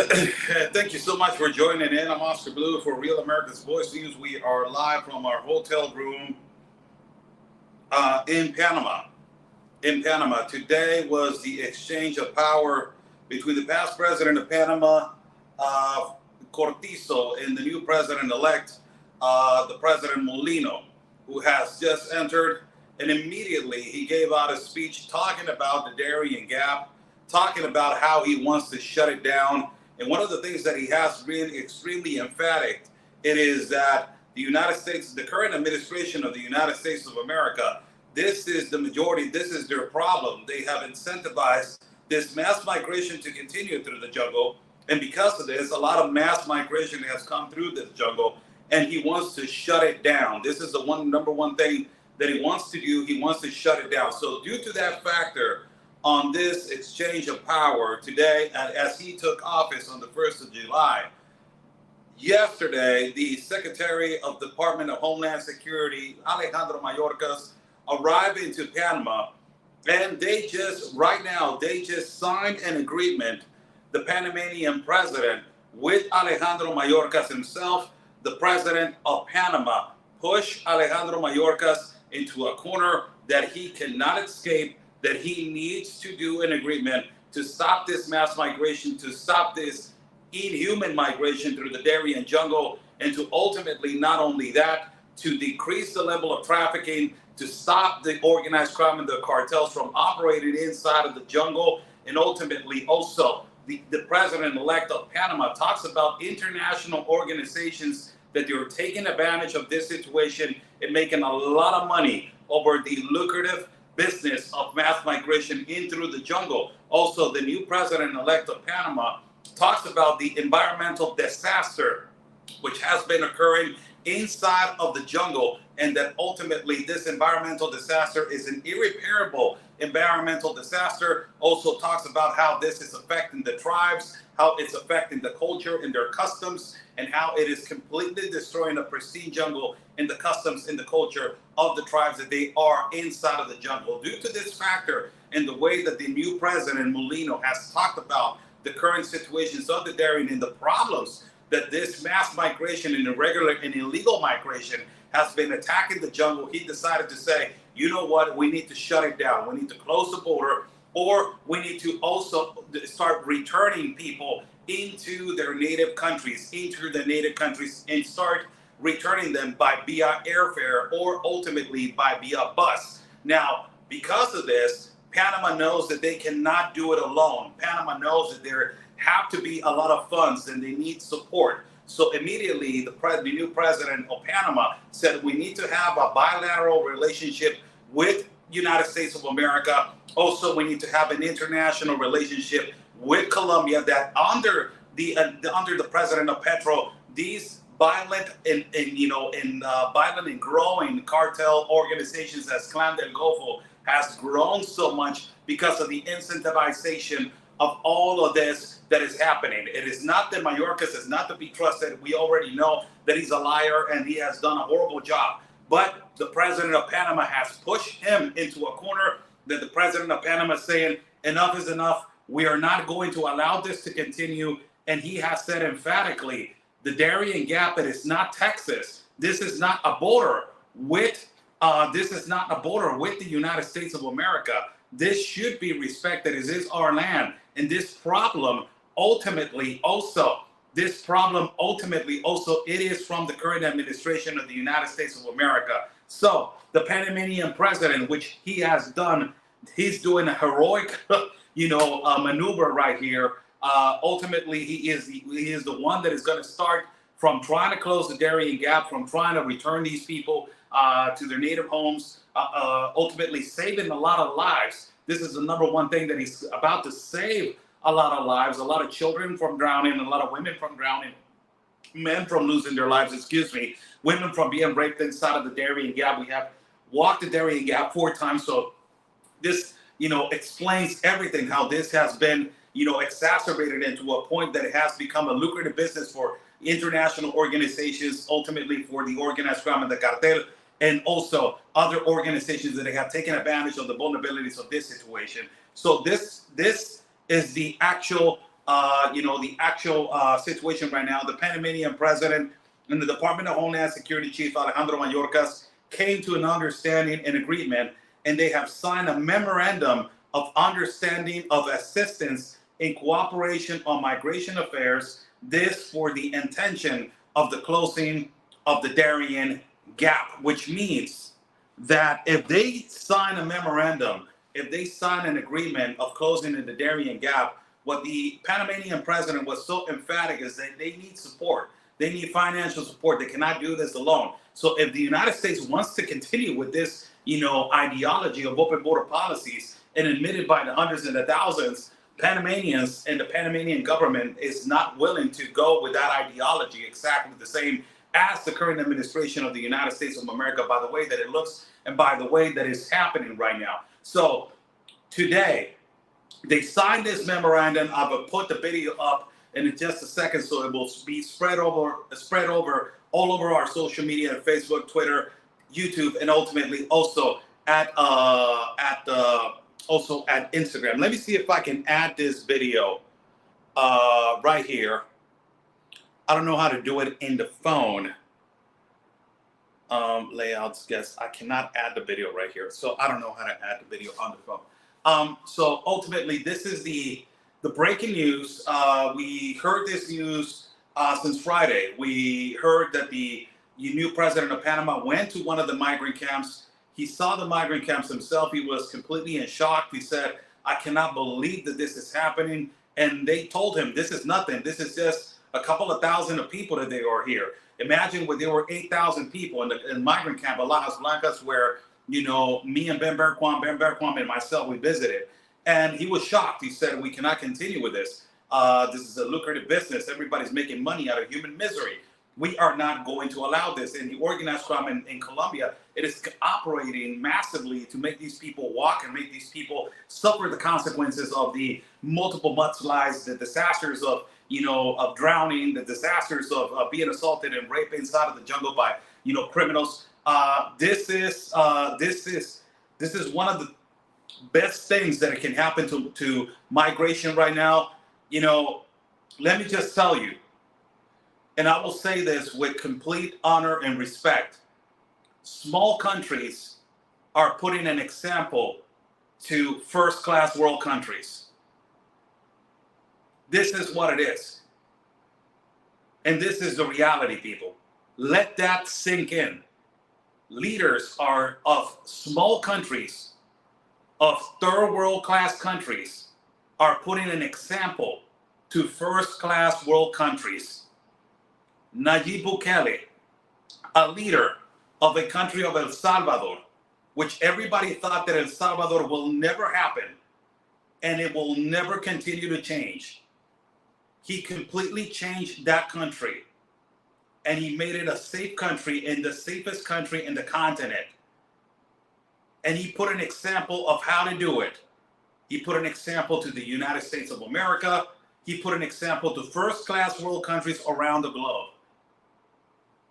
Thank you so much for joining in. I'm Oscar Blue for Real America's Voice News. We are live from our hotel room in Panama. In Panama. Today was the exchange of power between the past president of Panama, Cortizo, and the new president-elect, the President Molino, who has just entered. And immediately he gave out a speech talking about the Darien Gap, talking about how he wants to shut it down. And one of the things that he has been extremely emphatic, it is that the United States, the current administration of the United States of America, this is the majority, this is their problem. They have incentivized this mass migration to continue through the jungle. And because of this, a lot of mass migration has come through this jungle, and he wants to shut it down. This is the number one thing that he wants to do. He wants to shut it down. So due to that factor, on this exchange of power today, as he took office on the 1st of July, yesterday, the Secretary of the Department of Homeland Security, Alejandro Mayorkas, arrived into Panama, and they just signed an agreement, the Panamanian president, with Alejandro Mayorkas himself, the president of Panama, pushed Alejandro Mayorkas into a corner that he cannot escape, that he needs to do an agreement to stop this mass migration, to stop this inhuman migration through the Darien jungle, and to ultimately, not only that, to decrease the level of trafficking, to stop the organized crime and the cartels from operating inside of the jungle, and ultimately also the president-elect of Panama talks about international organizations that they're taking advantage of this situation and making a lot of money over the lucrative business of mass migration in through the jungle. Also, the new president-elect of Panama talks about the environmental disaster which has been occurring inside of the jungle, and that ultimately this environmental disaster is an irreparable environmental disaster. Also talks about how this is affecting the tribes, how it's affecting the culture and their customs, and how it is completely destroying a pristine jungle and the customs and the culture of the tribes that they are inside of the jungle. Due to this factor and the way that the new president Molino has talked about the current situations of the Darien and the problems that this mass migration and irregular and illegal migration has been attacking the jungle, he decided to say, you know what, we need to shut it down. We need to close the border, or we need to also start returning people into their native countries, and start returning them via airfare or ultimately via bus. Now, because of this, Panama knows that they cannot do it alone. Panama knows that there have to be a lot of funds and they need support. So immediately, the new president of Panama said we need to have a bilateral relationship with United States of America. Also, we need to have an international relationship with Colombia that under the president of Petro, these violent and growing cartel organizations as Clan del Golfo has grown so much because of the incentivization of all of this that is happening. It is not that Mayorkas is not to be trusted. We already know that he's a liar and he has done a horrible job. But the president of Panama has pushed him into a corner that the president of Panama is saying, enough is enough. We are not going to allow this to continue. And he has said emphatically, the Darien Gap, it is not Texas. This is not a border with the United States of America. This should be respected. It is our land. And this problem ultimately also, it is from the current administration of the United States of America. So the Panamanian president, which he has done, he's doing a heroic, maneuver right here. Ultimately, he is the one that is going to start from trying to close the Darien Gap, from trying to return these people to their native homes, ultimately saving a lot of lives. This is the number one thing that he's about to save a lot of lives, a lot of children from drowning, a lot of women from drowning, men from losing their lives, women from being raped inside of the Darien Gap. We have walked the Darien Gap 4 times. So this, explains everything, how this has been, exacerbated into a point that it has become a lucrative business for international organizations, ultimately for the organized crime and the Cartel, and also other organizations that have taken advantage of the vulnerabilities of this situation. So this is the actual the actual situation right now. The Panamanian president and the Department of Homeland Security Chief Alejandro Mayorkas came to an understanding and agreement, and they have signed a memorandum of understanding of assistance in cooperation on migration affairs. This for the intention of the closing of the Darien Gap, which means that if they sign a memorandum, if they sign an agreement of closing the Darien Gap, what the Panamanian president was so emphatic is that they need support. They need financial support. They cannot do this alone. So if the United States wants to continue with this, ideology of open border policies and admitted by the hundreds and the thousands, Panamanians and the Panamanian government is not willing to go with that ideology exactly the same as the current administration of the United States of America, by the way that it looks and by the way that is happening right now. So today, they signed this memorandum. I will put the video up in just a second, so it will be spread over all over our social media, Facebook, Twitter, YouTube, and ultimately also at Instagram. Let me see if I can add this video right here. I don't know how to do it in the phone. Layouts, guess I cannot add the video right here, so I don't know how to add the video on the phone. So ultimately, this is the breaking news. We heard this news since Friday. We heard that the new president of Panama went to one of the migrant camps. He saw the migrant camps himself. He was completely in shock. He said, "I cannot believe that this is happening." And they told him, "This is nothing. This is just a couple of thousand of people that they are here." Imagine when there were 8,000 people in the migrant camp, Las Blancas, where me and Ben Berquam and myself, we visited. And he was shocked. He said, "We cannot continue with this. This is a lucrative business. Everybody's making money out of human misery. We are not going to allow this." And the organized crime in Colombia, it is operating massively to make these people walk and make these people suffer the consequences of the multiple mudslides, the disasters of drowning, the disasters of being assaulted and raped inside of the jungle by criminals. This is one of the best things that can happen to migration right now. Let me just tell you, and I will say this with complete honor and respect, small countries are putting an example to first-class world countries. This is what it is. And this is the reality, people. Let that sink in. Leaders are of small countries, of third world class countries, are putting an example to first class world countries. Nayib Bukele, a leader of a country of El Salvador, which everybody thought that El Salvador will never happen and it will never continue to change. He completely changed that country. And he made it a safe country, and the safest country in the continent. And he put an example of how to do it. He put an example to the United States of America. He put an example to first-class world countries around the globe.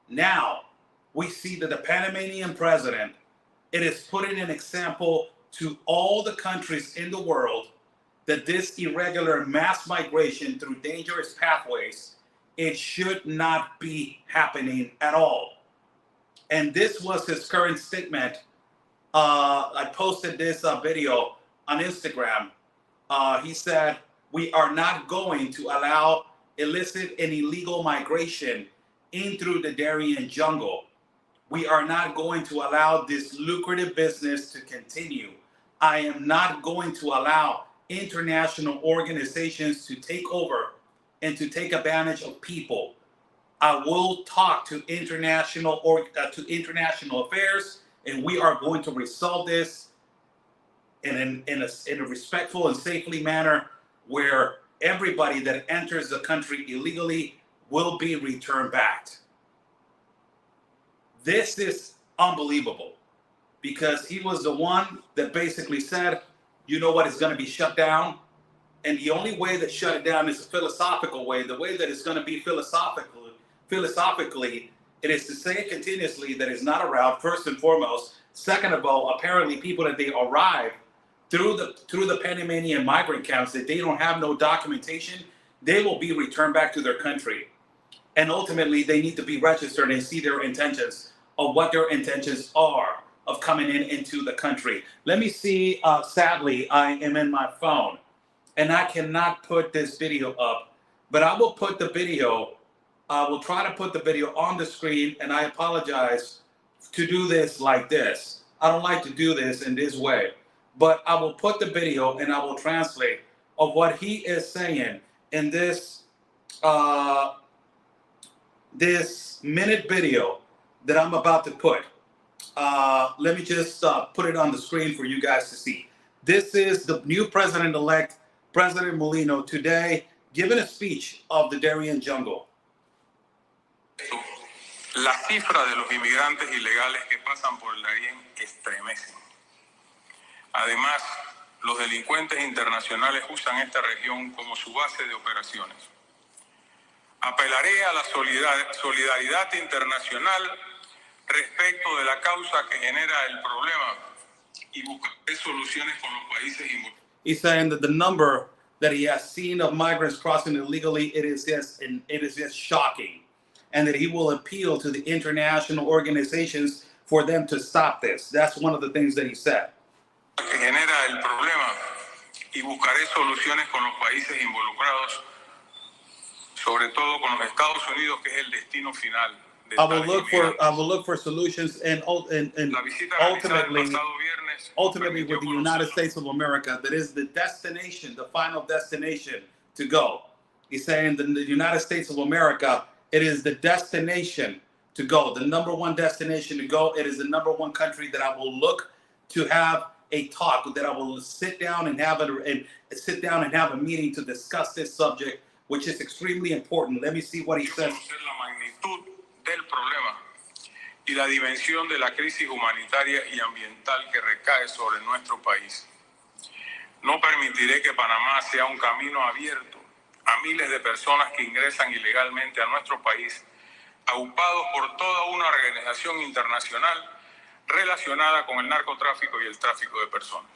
Now, we see that the Panamanian president, it is putting an example to all the countries in the world that this irregular mass migration through dangerous pathways, it should not be happening at all. And this was his current statement. I posted this video on Instagram. He said, "We are not going to allow illicit and illegal migration in through the Darien jungle. We are not going to allow this lucrative business to continue. I am not going to allow international organizations to take over and to take advantage of people. I will talk to international affairs, and we are going to resolve this in a respectful and safely manner where everybody that enters the country illegally will be returned back." This is unbelievable because he was the one that basically said, "You know what, is going to be shut down." And the only way that shut it down is a philosophical way. The way that it's going to be philosophically, it is to say continuously that it's not around, first and foremost. Second of all, apparently people that they arrive through the Panamanian migrant camps, that they don't have no documentation they will be returned back to their country. And ultimately, they need to be registered and see their intentions of what their intentions are of coming into the country. Let me see. Sadly, I am in my phone and I cannot put this video up, but I will put the video. I will try to put the video on the screen, and I apologize to do this like this. I don't like to do this in this way, but I will put the video and I will translate of what he is saying in this this minute video that I'm about to put. Let me just put it on the screen for you guys to see. This is the new president-elect, President Molino, today giving a speech of the Darien jungle. La cifra de los inmigrantes ilegales que pasan por el Darién estremece. Además, los delincuentes internacionales usan esta región como su base de operaciones. Apelaré a la solidaridad internacional respecto de la causa que genera el problema y buscaré soluciones con los países involucrados. He's saying that the number that he has seen of migrants crossing illegally, it is just shocking, and that he will appeal to the international organizations for them to stop this. That's one of the things that he said. Que genera el problema y buscaré soluciones con los países involucrados, sobre todo con los Estados Unidos, que es el destino final. I will look for solutions and ultimately with the United States of America, that is the destination, the final destination to go. He's saying that the United States of America, it is the destination to go, the number one destination to go. It is the number one country that I will look to have a talk, that I will sit down and have a meeting to discuss this subject, which is extremely important. Let me see what he says. Del problema y la dimensión de la crisis humanitaria y ambiental que recae sobre nuestro país. No permitiré que Panamá sea un camino abierto a miles de personas que ingresan ilegalmente a nuestro país, aupados por toda una organización internacional relacionada con el narcotráfico y el tráfico de personas.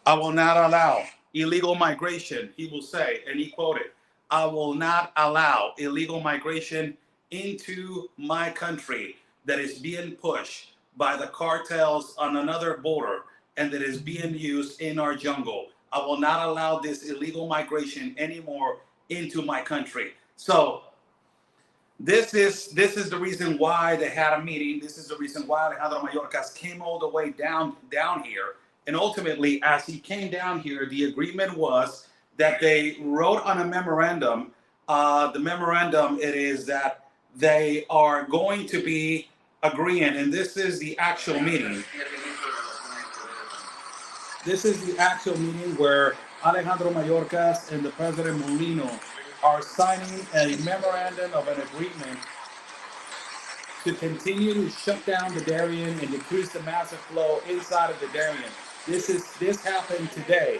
I will not allow illegal migration, he will say, and he quoted, I will not allow illegal migration into my country that is being pushed by the cartels on another border and that is being used in our jungle. I will not allow this illegal migration anymore into my country. So this is the reason why they had a meeting. This is the reason why Alejandro Mayorkas came all the way down here. And ultimately, as he came down here, the agreement was that they wrote on a memorandum. The memorandum, it is that they are going to be agreeing, and this is the actual meeting. This is the actual meeting where Alejandro Mayorkas and the President Molino are signing a memorandum of an agreement to continue to shut down the Darien and decrease the massive flow inside of the Darien. This happened today.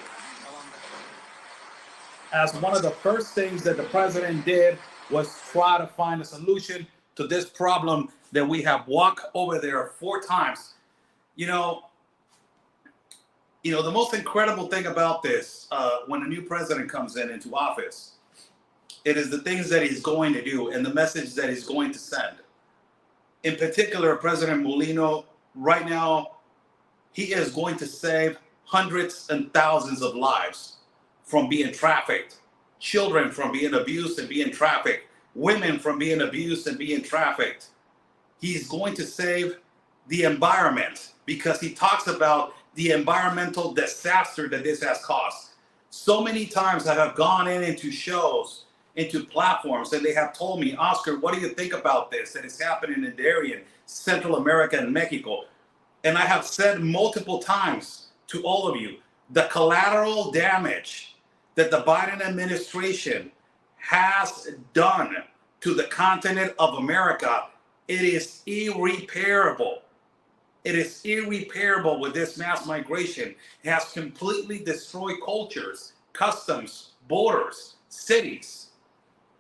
As one of the first things that the president did was try to find a solution to this problem that we have walked over there 4 times. You know, the most incredible thing about this, when a new president comes into office, it is the things that he's going to do and the message that he's going to send. In particular, President Molino, right now, he is going to save hundreds and thousands of lives from being trafficked, children from being abused and being trafficked, women from being abused and being trafficked. He's going to save the environment because he talks about the environmental disaster that this has caused. So many times I have gone into shows, into platforms, and they have told me, Oscar, what do you think about this that is happening in Darien, Central America and Mexico? And I have said multiple times to all of you, the collateral damage that the Biden administration has done to the continent of America, it is irreparable. It is irreparable with this mass migration. It has completely destroyed cultures, customs, borders, cities.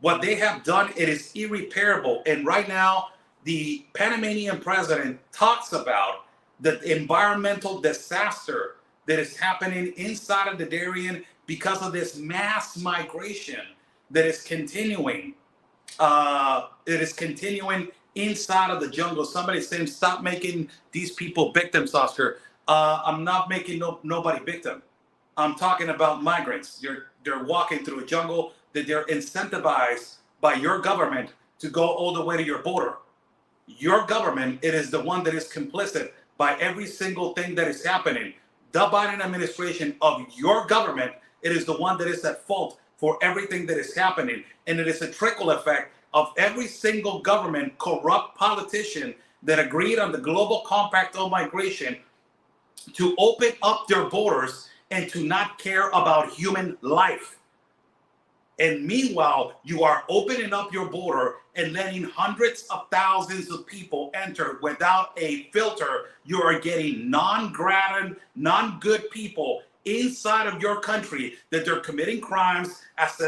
What they have done, it is irreparable. And right now, the Panamanian president talks about the environmental disaster that is happening inside of the Darien because of this mass migration that is continuing. It is continuing inside of the jungle. Somebody's saying, stop making these people victims, Oscar. I'm not making nobody victim. I'm talking about migrants. They're walking through a jungle that they're incentivized by your government to go all the way to your border. Your government, it is the one that is complicit by every single thing that is happening. The Biden administration of your government, it is the one that is at fault for everything that is happening. And it is a trickle effect of every single government corrupt politician that agreed on the global compact on migration to open up their borders and to not care about human life. And meanwhile, you are opening up your border and letting hundreds of thousands of people enter without a filter. You are getting non-gratin, non-good people inside of your country that they're committing crimes, as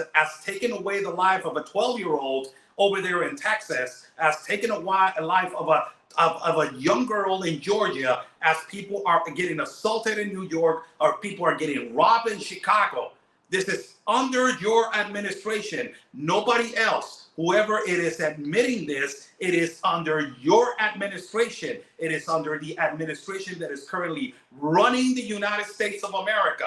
taking away the life of a 12-year-old over there in Texas, as taking a life of a young girl in Georgia, as people are getting assaulted in New York, or people are getting robbed in Chicago. This is under your administration. Nobody else. Whoever it is admitting this, it is under your administration. It is under the administration that is currently running the United States of America.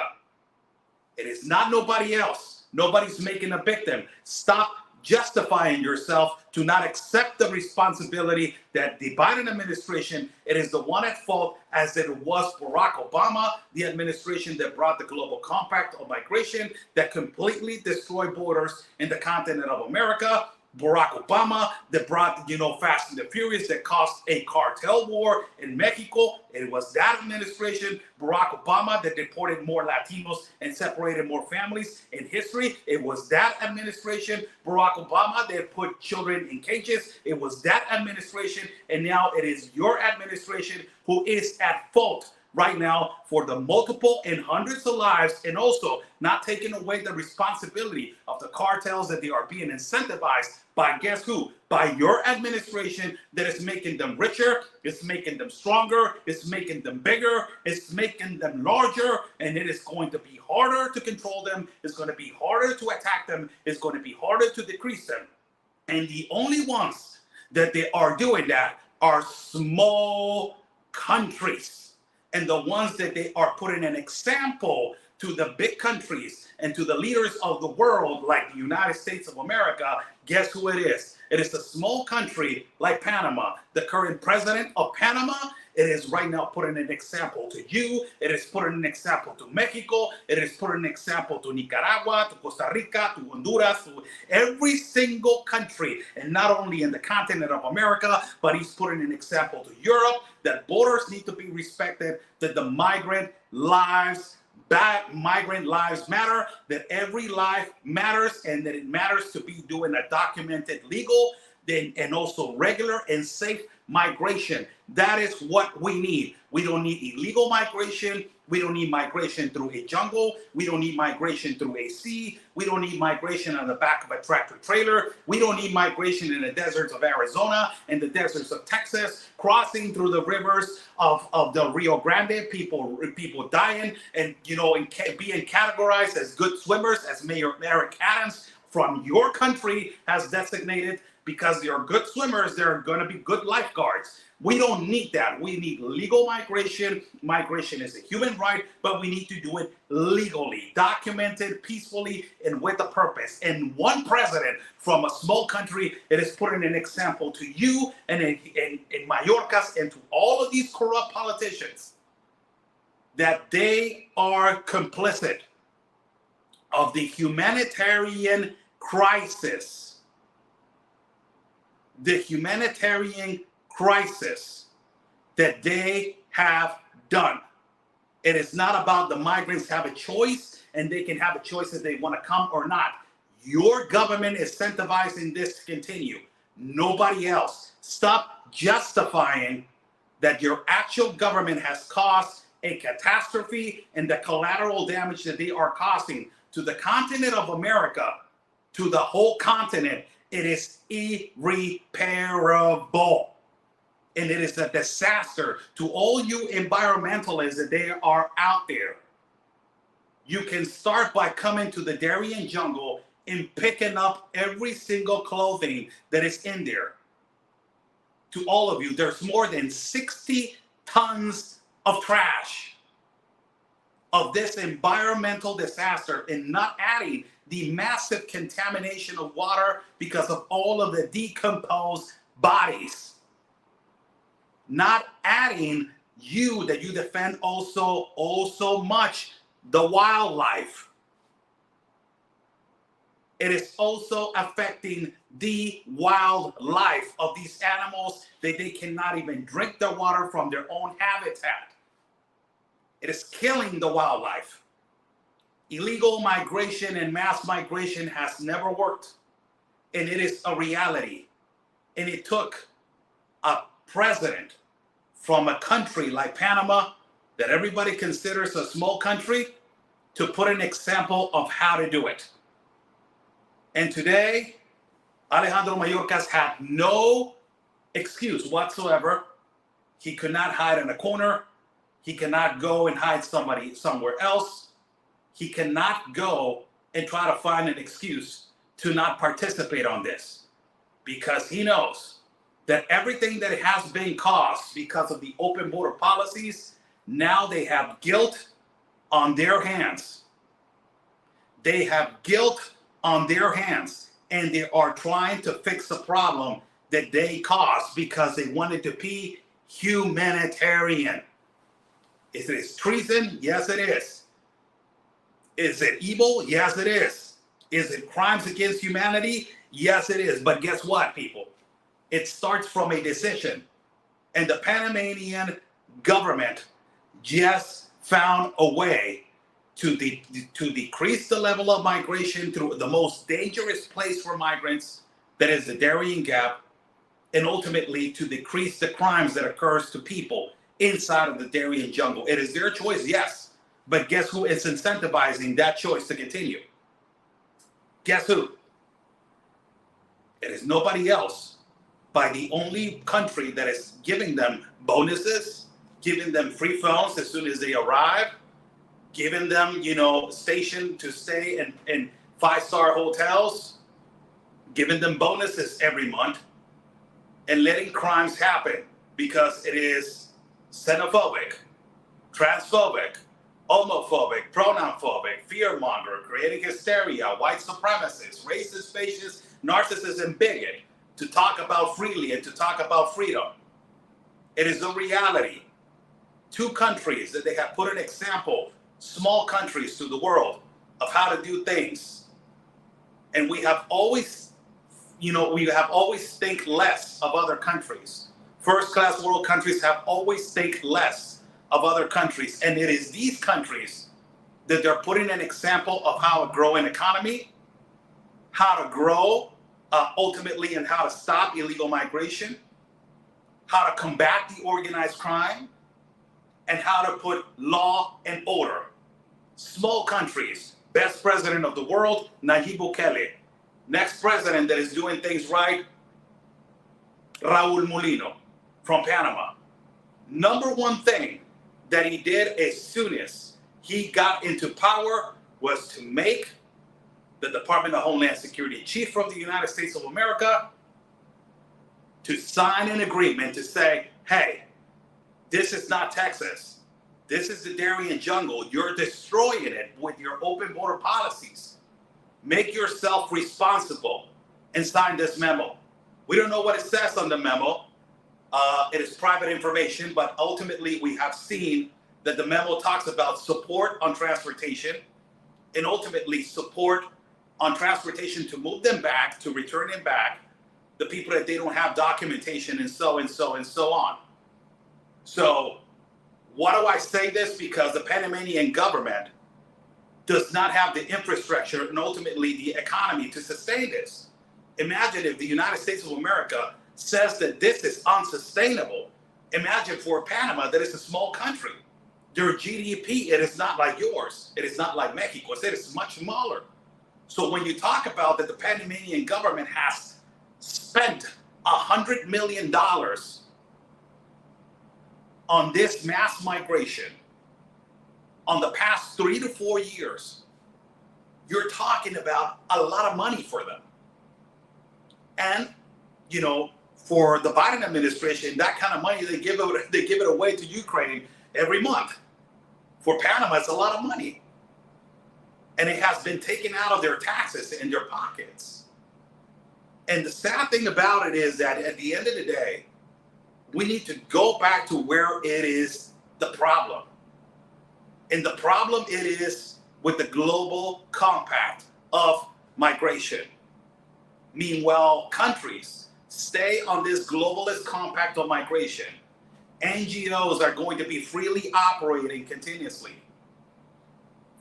It is not nobody else. Nobody's making a victim. Stop justifying yourself to not accept the responsibility that the Biden administration, it is the one at fault, as it was Barack Obama, the administration that brought the global compact on migration that completely destroyed borders in the continent of America. Barack Obama that brought, Fast and the Furious, that caused a cartel war in Mexico. It was that administration, Barack Obama, that deported more Latinos and separated more families in history. It was that administration, Barack Obama, that put children in cages. It was that administration, and now it is your administration who is at fault right now for the multiple and hundreds of lives, and also not taking away the responsibility of the cartels that they are being incentivized by, guess who? By your administration, that is making them richer, it's making them stronger, it's making them bigger, it's making them larger, and it is going to be harder to control them, it's going to be harder to attack them, it's going to be harder to decrease them. And the only ones that they are doing that are small countries. And the ones that they are putting an example to the big countries and to the leaders of the world, like the United States of America, guess who it is? It is a small country like Panama. The current president of Panama, it is right now putting an example to you. It is putting an example to Mexico. It is putting an example to Nicaragua, to Costa Rica, to Honduras, to every single country. And not only in the continent of America, but he's putting an example to Europe, that borders need to be respected, that the migrant lives matter, that every life matters, and that it matters to be doing a documented legal and also regular and safe migration. That is what we need. We don't need illegal migration. We don't need migration through a jungle. We don't need migration through a sea. We don't need migration on the back of a tractor trailer. We don't need migration in the deserts of Arizona and the deserts of Texas, crossing through the rivers of the Rio Grande, people dying and being categorized as good swimmers, as Mayor Eric Adams from your country has designated. Because they are good swimmers, they're going to be good lifeguards. We don't need that. We need legal migration. Migration is a human right, but we need to do it legally, documented, peacefully, and with a purpose. And one president from a small country, it is putting an example to you and in Mayorkas and to all of these corrupt politicians that they are complicit of the humanitarian crisis. The humanitarian crisis that they have done. It is not about the migrants have a choice and they can have a choice if they want to come or not. Your government is incentivizing this to continue. Nobody else. Stop justifying that your actual government has caused a catastrophe and the collateral damage that they are causing to the continent of America, to the whole continent. It is irreparable. And it is a disaster to all you environmentalists that they are out there. You can start by coming to the Darien jungle in picking up every single clothing that is in there. To all of you, there's more than 60 tons of trash of this environmental disaster, and not adding the massive contamination of water because of all of the decomposed bodies. Not adding that you defend also so much the wildlife. It is also affecting the wildlife of these animals that they cannot even drink the water from their own habitat. It is killing the wildlife. Illegal migration and mass migration has never worked, and it is a reality. And it took a president from a country like Panama, that everybody considers a small country, to put an example of how to do it. And today, Alejandro Mayorkas had no excuse whatsoever. He could not hide in a corner. He cannot go and hide somewhere else. He cannot go and try to find an excuse to not participate on this, because he knows that everything that has been caused because of the open border policies, now they have guilt on their hands. They have guilt on their hands, and they are trying to fix a problem that they caused because they wanted to be humanitarian. Is it treason? Yes, it is. Is it evil? Yes, it is. Is it crimes against humanity? Yes, it is. But guess what, people? It starts from a decision. And the Panamanian government just found a way to decrease the level of migration through the most dangerous place for migrants, that is the Darien Gap, and ultimately to decrease the crimes that occurs to people inside of the Darien jungle. It is their choice, yes, but guess who is incentivizing that choice to continue? Guess who? It is nobody else but the only country that is giving them bonuses, giving them free phones as soon as they arrive, giving them, station to stay in five-star hotels, giving them bonuses every month, and letting crimes happen because it is xenophobic, transphobic, homophobic, pronoun-phobic, fear-monger, creating hysteria, white supremacist, racist, fascist, narcissist, and bigot to talk about freely and to talk about freedom. It is a reality. Two countries that they have put an example, small countries to the world, of how to do things. And we have always think less of other countries. First-class world countries have always think less of other countries. And it is these countries that they're putting an example of how to grow an economy, how to grow ultimately, and how to stop illegal migration, how to combat the organized crime, and how to put law and order. Small countries. Best president of the world, Nayib Bukele. Next president that is doing things right, Raul Mulino from Panama. Number one thing that he did as soon as he got into power was to make the Department of Homeland Security chief from the United States of America to sign an agreement to say, hey, this is not Texas. This is the Darien jungle. You're destroying it with your open border policies. Make yourself responsible and sign this memo. We don't know what it says on the memo. It is private information, but ultimately we have seen that the memo talks about support on transportation, and ultimately support on transportation to move them back, to return them back, the people that they don't have documentation, and so on. So why do I say this? Because the Panamanian government does not have the infrastructure and ultimately the economy to sustain this. Imagine if the United States of America says that this is unsustainable. Imagine for Panama, that is a small country. Their GDP, it is not like yours. It is not like Mexico. It is much smaller. So when you talk about that the Panamanian government has spent $100 million on this mass migration on the past 3 to 4 years, you're talking about a lot of money for them. And, you know, for the Biden administration, that kind of money, they give it away to Ukraine every month. For Panama, it's a lot of money. And it has been taken out of their taxes in their pockets. And the sad thing about it is that at the end of the day, we need to go back to where it is the problem. And the problem it is with the global compact of migration. Meanwhile, countries stay on this globalist compact of migration. NGOs are going to be freely operating continuously.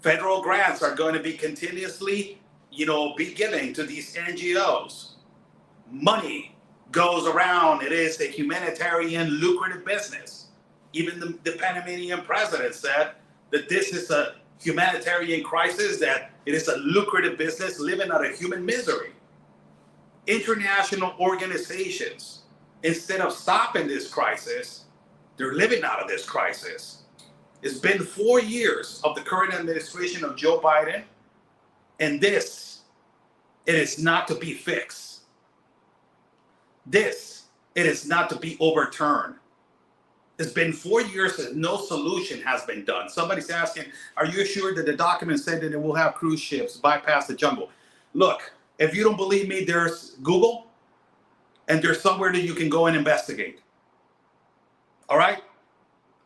Federal grants are going to be continuously, be given to these NGOs. Money goes around. It is a humanitarian, lucrative business. Even the Panamanian president said that this is a humanitarian crisis, that it is a lucrative business living out of human misery. International organizations, instead of stopping this crisis, they're living out of this crisis. It's been 4 years of the current administration of Joe Biden, and it is not to be fixed. It is not to be overturned. It's been 4 years and no solution has been done. Somebody's asking, are you sure that the document said that it will have cruise ships bypass the jungle? Look, if you don't believe me, there's Google, and there's somewhere that you can go and investigate. All right?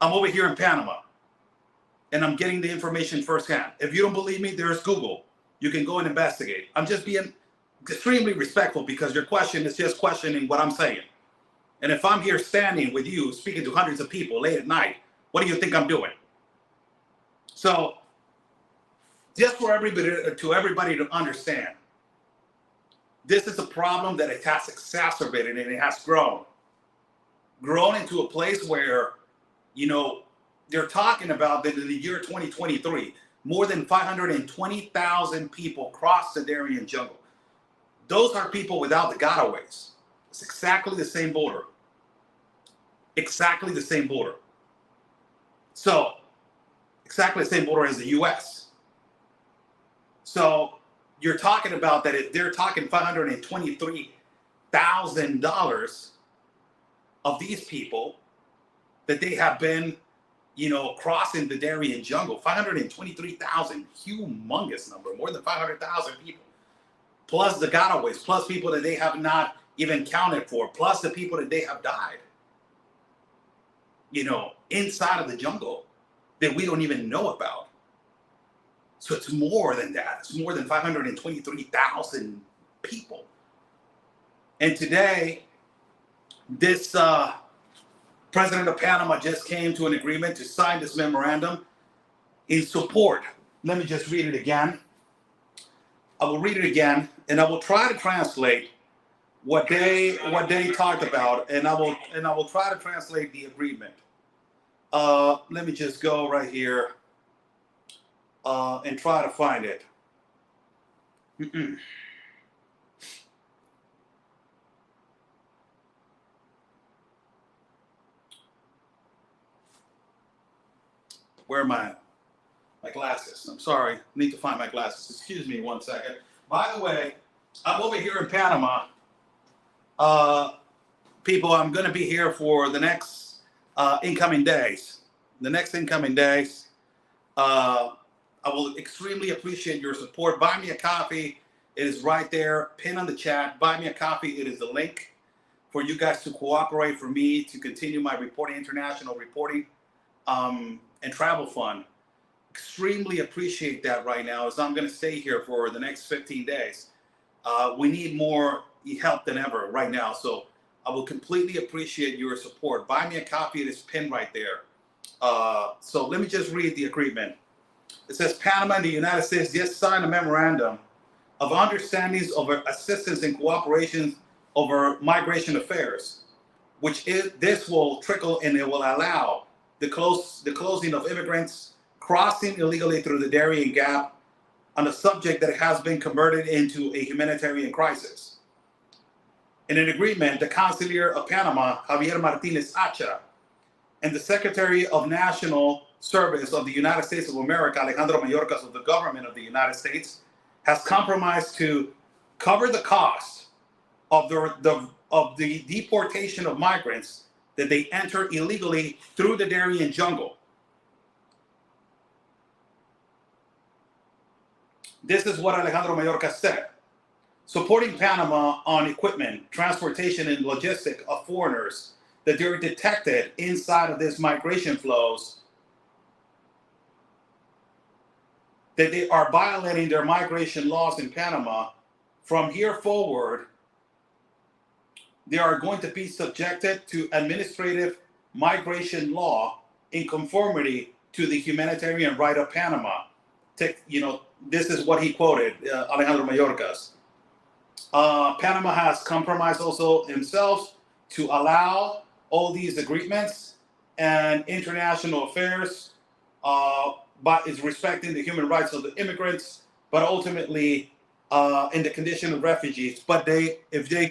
I'm over here in Panama, and I'm getting the information firsthand. If you don't believe me, there's Google. You can go and investigate. I'm just being extremely respectful because your question is just questioning what I'm saying. And if I'm here standing with you, speaking to hundreds of people late at night, what do you think I'm doing? So, just for everybody to understand, this is a problem that it has exacerbated and it has grown into a place where, they're talking about that in the year 2023, more than 520,000 people crossed the Darien jungle. Those are people without the gotaways. It's exactly the same border. Exactly the same border. So, exactly the same border as the U.S. So, you're talking about that if they're talking $523,000 of these people that they have been, crossing the Darien jungle. 523,000, humongous number, more than 500,000 people. Plus the gotaways, plus people that they have not even counted for, plus the people that they have died, inside of the jungle that we don't even know about. So it's more than that. It's more than 523,000 people. And today, this president of Panama just came to an agreement to sign this memorandum in support. Let me just read it again. I will read it again, and I will try to translate what they talked about, and I will try to translate the agreement. Let me just go right here and try to find it. Where are my glasses? I'm sorry, I need to find my glasses. Excuse me 1 second. By the way, I'm over here in Panama. People, I'm going to be here for the next incoming days. The next incoming days. I will extremely appreciate your support. Buy me a coffee. It is right there, pin on the chat. Buy me a coffee. It is the link for you guys to cooperate for me to continue my reporting, international reporting, and travel fund. Extremely appreciate that right now, as I'm going to stay here for the next 15 days. We need more help than ever right now. So I will completely appreciate your support. Buy me a copy. It is pinned right there. So let me just read the agreement. It says Panama and the United States just signed a memorandum of understandings over assistance and cooperation over migration affairs, this will trickle and it will allow the closing of immigrants crossing illegally through the Darien Gap on a subject that has been converted into a humanitarian crisis. In an agreement, the Canciller of Panama, Javier Martinez Acha, and the Secretary of National Service of the United States of America, Alejandro Mayorkas, of the government of the United States, has compromised to cover the cost of the deportation of migrants that they enter illegally through the Darien jungle. This is what Alejandro Mayorkas said. Supporting Panama on equipment, transportation, and logistics of foreigners that they're detected inside of these migration flows, that they are violating their migration laws in Panama. From here forward, they are going to be subjected to administrative migration law in conformity to the humanitarian right of Panama. This is what he quoted, Alejandro Mayorkas. Panama has compromised also himself to allow all these agreements and international affairs, but is respecting the human rights of the immigrants, but ultimately in the condition of refugees. But if they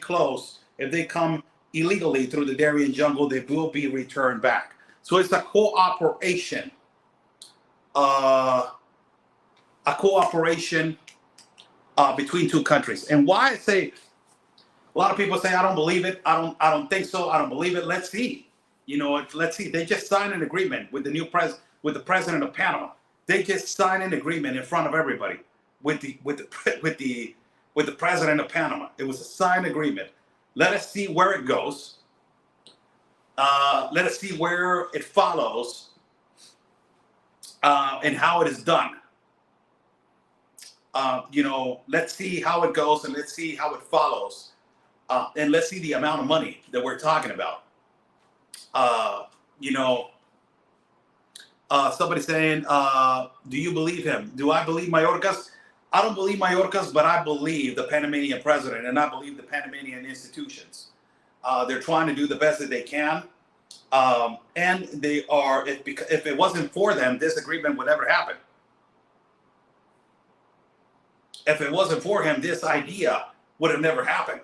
come illegally through the Darien jungle, they will be returned back. So it's a cooperation. Between two countries. And why I say, a lot of people say, I don't believe it. I don't think so. I don't believe it. Let's see. Let's see. They just signed an agreement with the president of Panama. They just signed an agreement in front of everybody with the president of Panama. It was a signed agreement. Let us see where it goes. Let us see where it follows and how it is done. Let's see how it goes and let's see how it follows. And let's see the amount of money that we're talking about. Somebody saying, do you believe him? Do I believe Mayorkas? I don't believe Mayorkas, but I believe the Panamanian president and I believe the Panamanian institutions. They're trying to do the best that they can. And they are, if it wasn't for them, this agreement would never happen. If it wasn't for him, this idea would have never happened.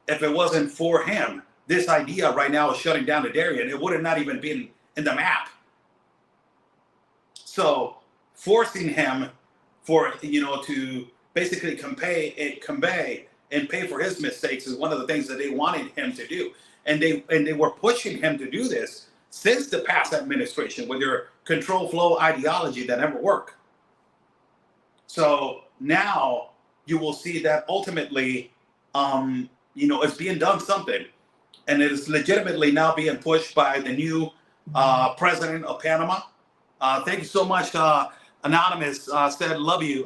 If it wasn't for him, this idea right now is shutting down the Darien. It would have not even been in the map. So forcing him to basically convey and pay for his mistakes is one of the things that they wanted him to do. And they were pushing him to do this since the past administration with their control flow ideology that never worked. So now you will see that ultimately, it's being done something, and it is legitimately now being pushed by the new president of Panama. Thank you so much. Anonymous said, love you.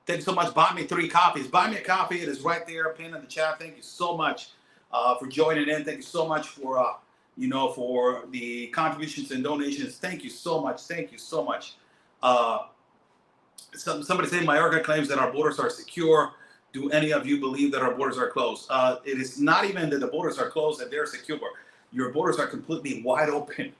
Thank you so much. Buy me 3 coffees. Buy me a coffee. It is right there, pinned in the chat. Thank you so much for joining in. Thank you so much for the contributions and donations. Thank you so much. Thank you so much. Somebody saying Mayorkas claims that our borders are secure. Do any of you believe that our borders are closed? It is not even that the borders are closed and they're secure. Your borders are completely wide open.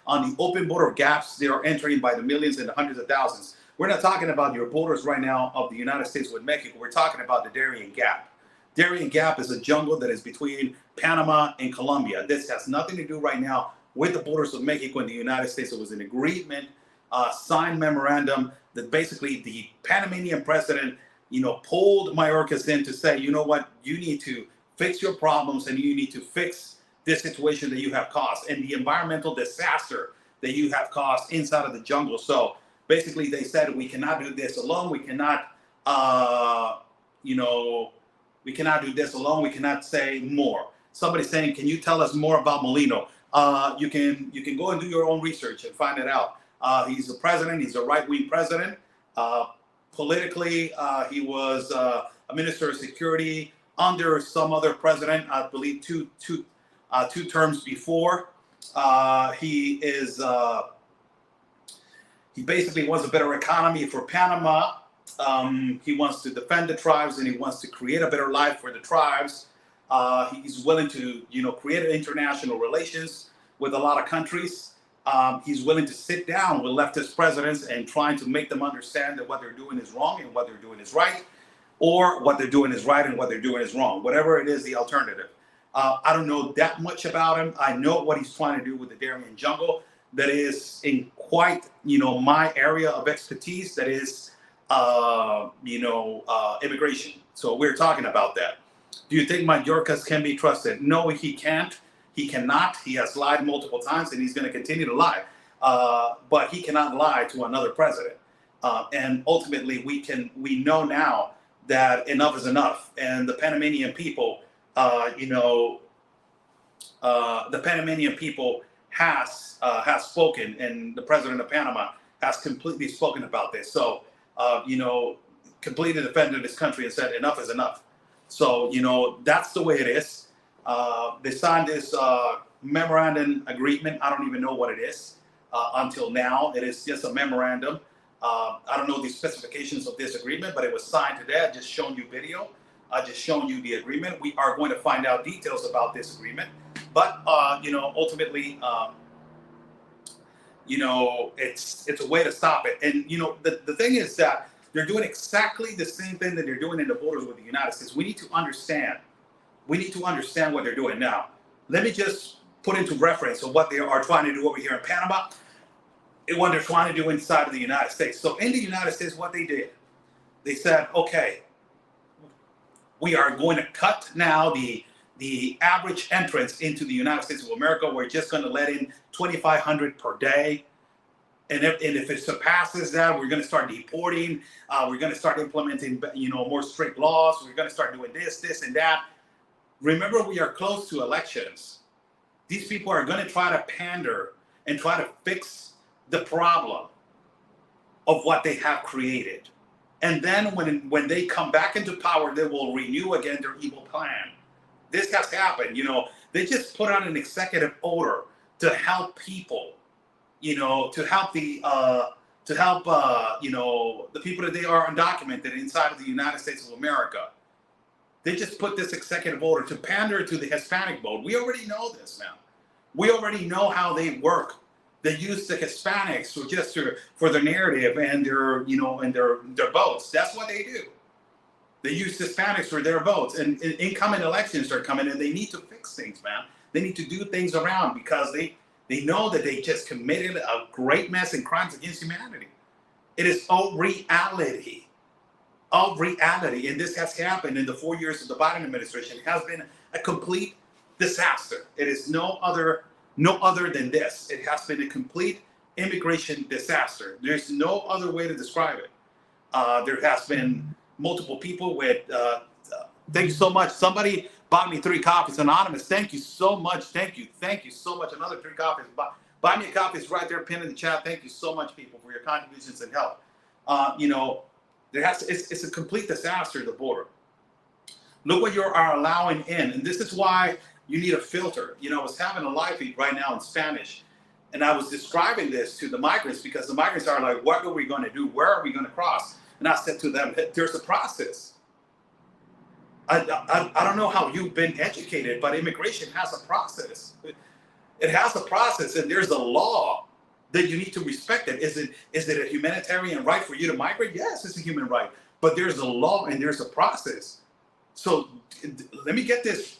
On the open border gaps, they are entering by the millions and the hundreds of thousands. We're not talking about your borders right now of the United States with Mexico. We're talking about the Darien Gap. Darien Gap is a jungle that is between Panama and Colombia. This has nothing to do right now with the borders of Mexico and the United States. It was an agreement, signed memorandum that basically the Panamanian president, pulled Mayorkas in to say, you know what, you need to fix your problems and you need to fix this situation that you have caused and the environmental disaster that you have caused inside of the jungle. So basically they said, we cannot do this alone. We cannot, we cannot do this alone. We cannot say more. Somebody saying, can you tell us more about Molino? You can go and do your own research and find it out. He's a president. He's a right-wing president. Politically, he was a minister of security under some other president, I believe two terms before. He basically wants a better economy for Panama. He wants to defend the tribes and he wants to create a better life for the tribes. He's willing to, create international relations with a lot of countries. He's willing to sit down with leftist presidents and trying to make them understand that what they're doing is wrong and what they're doing is right, or what they're doing is right and what they're doing is wrong. Whatever it is, the alternative. I don't know that much about him. I know what he's trying to do with the Darien jungle. That is in quite, my area of expertise. That is immigration. So we're talking about that. Do you think Mayorkas can be trusted? No, he can't. He cannot. He has lied multiple times, and he's going to continue to lie. But he cannot lie to another president. And ultimately, we know now that enough is enough. And the Panamanian people, the Panamanian people has spoken, and the president of Panama has completely spoken about this. So, completely defended this country and said enough is enough. So, that's the way it is. They signed this memorandum agreement. I don't even know what it is until now. It is just a memorandum. I don't know the specifications of this agreement, but it was signed today. I just shown you video. I just shown you the agreement. We are going to find out details about this agreement. But ultimately, it's a way to stop it. And the thing is that they're doing exactly the same thing that they're doing in the borders with the United States. We need to understand. We need to understand what they're doing now. Let me just put into reference of what they are trying to do over here in Panama and what they're trying to do inside of the United States. So in the United States, what they did, they said, okay, we are going to cut now the average entrance into the United States of America. We're just going to let in 2,500 per day. And if it surpasses that, we're going to start deporting. We're going to start implementing, more strict laws. We're going to start doing this, and that. Remember, we are close to elections. These people are going to try to pander and try to fix the problem of what they have created. And then when they come back into power, they will renew again their evil plan. This has happened. They just put out an executive order to help people, to help the people that they are undocumented inside of the United States of America. They just put this executive order to pander to the Hispanic vote. We already know this now. We already know how they work. They use the Hispanics for their narrative and their votes. That's what they do. They use Hispanics for their votes. And incoming elections are coming, and they need to fix things, man. They need to do things around because they know that they just committed a great mess and crimes against humanity. It is a reality. Of reality, and this has happened in the 4 years of the Biden administration. It has been a complete disaster. It is no other than this. It has been a complete immigration disaster. There's no other way to describe it. There has been multiple people with. Thank you so much. Somebody bought me 3 coffees. Anonymous. Thank you so much. Thank you so much. Another 3 coffees. Buy me a coffee. It's right there pinned in the chat. Thank you so much, people, for your contributions and help. It's a complete disaster, the border. Look what you are allowing in. And this is why you need a filter. I was having a live feed right now in Spanish, and I was describing this to the migrants because the migrants are like, what are we going to do? Where are we going to cross? And I said to them, there's a process. I don't know how you've been educated, but immigration has a process. It has a process, and there's a law that you need to respect it. Is it a humanitarian right for you to migrate? Yes, it's a human right. But there's a law and there's a process. So let me get this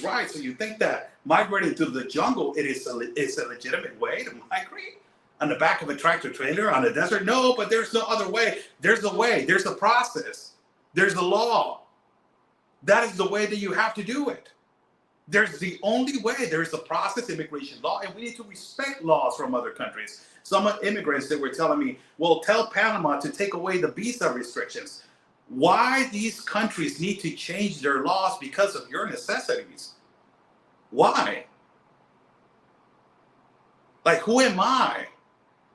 right. So you think that migrating through the jungle, it's a legitimate way to migrate? On the back of a tractor trailer on the desert? No, but there's no other way. There's a way. There's a process. There's a law. That is the way that you have to do it. There's the only way. There's a process, immigration law, and we need to respect laws from other countries. Some immigrants that were telling me, well, tell Panama to take away the visa restrictions. Why these countries need to change their laws because of your necessities? Why? Like, who am I?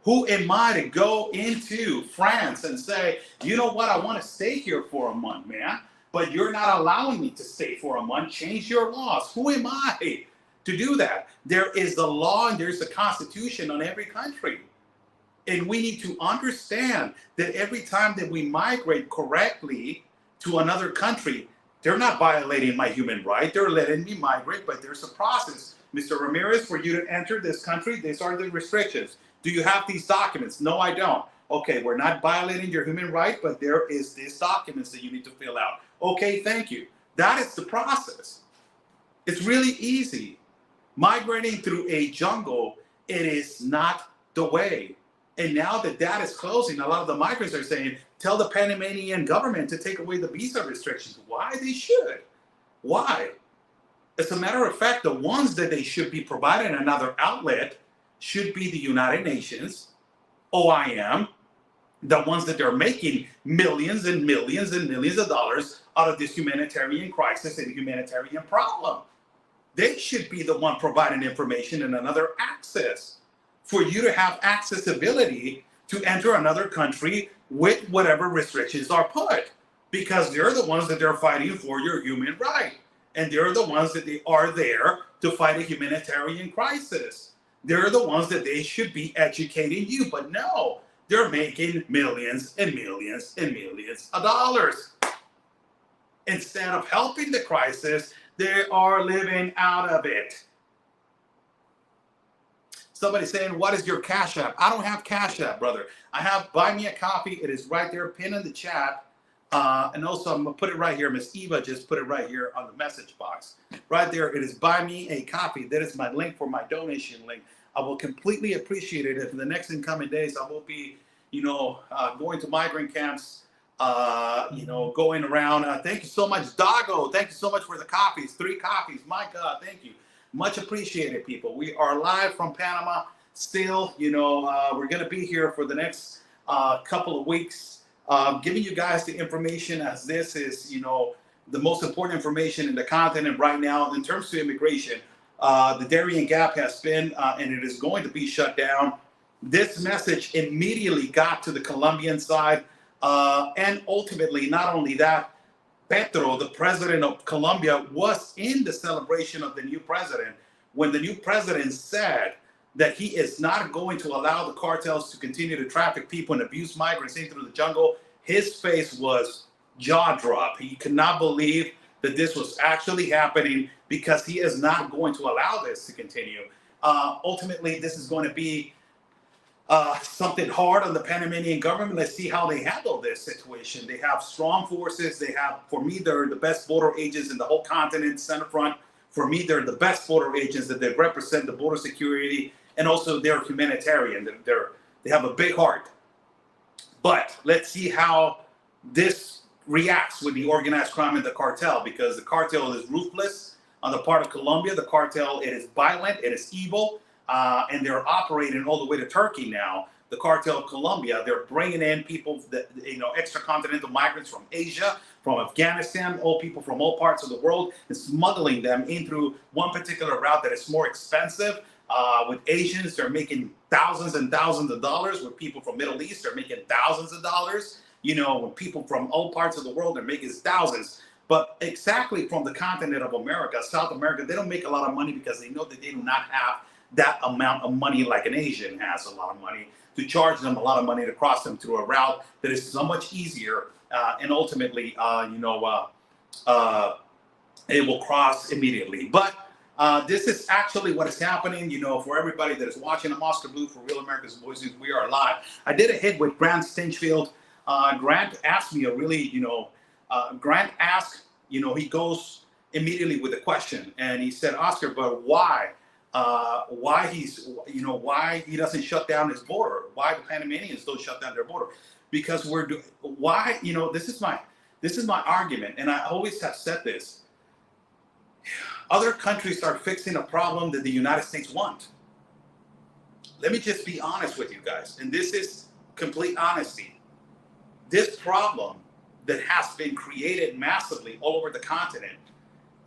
Who am I to go into France and say, you know what, I want to stay here for a month, man, but you're not allowing me to stay for a month. Change your laws. Who am I to do that? There is the law and there's the constitution on every country. And we need to understand that every time that we migrate correctly to another country, they're not violating my human right. They're letting me migrate, but there's a process. Mr. Ramirez, for you to enter this country, these are the restrictions. Do you have these documents? No, I don't. Okay, we're not violating your human right, but there is these documents that you need to fill out. Okay, thank you. That is the process. It's really easy. Migrating through a jungle, it is not the way. And now that that is closing, a lot of the migrants are saying, tell the Panamanian government to take away the visa restrictions. Why they should? Why? As a matter of fact, the ones that they should be providing another outlet should be the United Nations, OIM, the ones that they're making millions and millions and millions of dollars out of this humanitarian crisis and humanitarian problem. They should be the one providing information and another access for you to have accessibility to enter another country with whatever restrictions are put, because they're the ones that they're fighting for your human right. And they're the ones that they are there to fight a humanitarian crisis. They're the ones that they should be educating you, but no, they're making millions and millions and millions of dollars. Instead of helping the crisis, they are living out of it. Somebody saying, what is your Cash App? I don't have Cash App, brother. I have Buy Me a Coffee. It is right there, pinned in the chat. And also, I'm going to put it right here. Miss Eva just put it right here on the message box. Right there, it is Buy Me a Coffee. That is my link for my donation link. I will completely appreciate it if in the next incoming days I will be, going to migrant camps, going around. Thank you so much, Doggo. Thank you so much for the coffees. 3 coffees. My God, thank you. Much appreciated, people. We are live from Panama still. We're going to be here for the next couple of weeks, giving you guys the information, as this is, the most important information in the continent right now in terms of immigration. The Darien Gap has been, and it is going to be shut down. This message immediately got to the Colombian side, and ultimately, not only that, Petro, the president of Colombia, was in the celebration of the new president when the new president said that he is not going to allow the cartels to continue to traffic people and abuse migrants in through the jungle. His face was jaw drop. He could not believe that this was actually happening, because he is not going to allow this to continue. Ultimately, this is going to be something hard on the Panamanian government. Let's see how they handle this situation. They have strong forces. They have, for me, they're the best border agents in the whole continent, center front. For me, they're the best border agents, that they represent the border security, and also they're humanitarian. They have a big heart. But let's see how this reacts with the organized crime and the cartel, because the cartel is ruthless on the part of Colombia. The cartel, it is violent, it is evil. And they're operating all the way to Turkey now. The cartel of Colombia, they're bringing in people, that, extracontinental migrants from Asia, from Afghanistan, all people from all parts of the world, and smuggling them in through one particular route that is more expensive. With Asians, they're making thousands and thousands of dollars. With people from Middle East, they're making thousands of dollars. With people from all parts of the world, they're making thousands. But exactly from the continent of America, South America, they don't make a lot of money, because they know that they do not have that amount of money like an Asian has a lot of money, to charge them a lot of money to cross them through a route that is so much easier, and ultimately, it will cross immediately. But this is actually what is happening, for everybody that is watching. I'm Oscar Blue for Real America's Voices. We are live. I did a hit with Grant Stinchfield. Grant asked me a really, Grant asked, he goes immediately with a question, and he said, Oscar, but why? Why he doesn't shut down his border? Why the Panamanians don't shut down their border? Because this is my argument, and I always have said this. Other countries are fixing a problem that the United States want. Let me just be honest with you guys, and this is complete honesty. This problem that has been created massively all over the continent,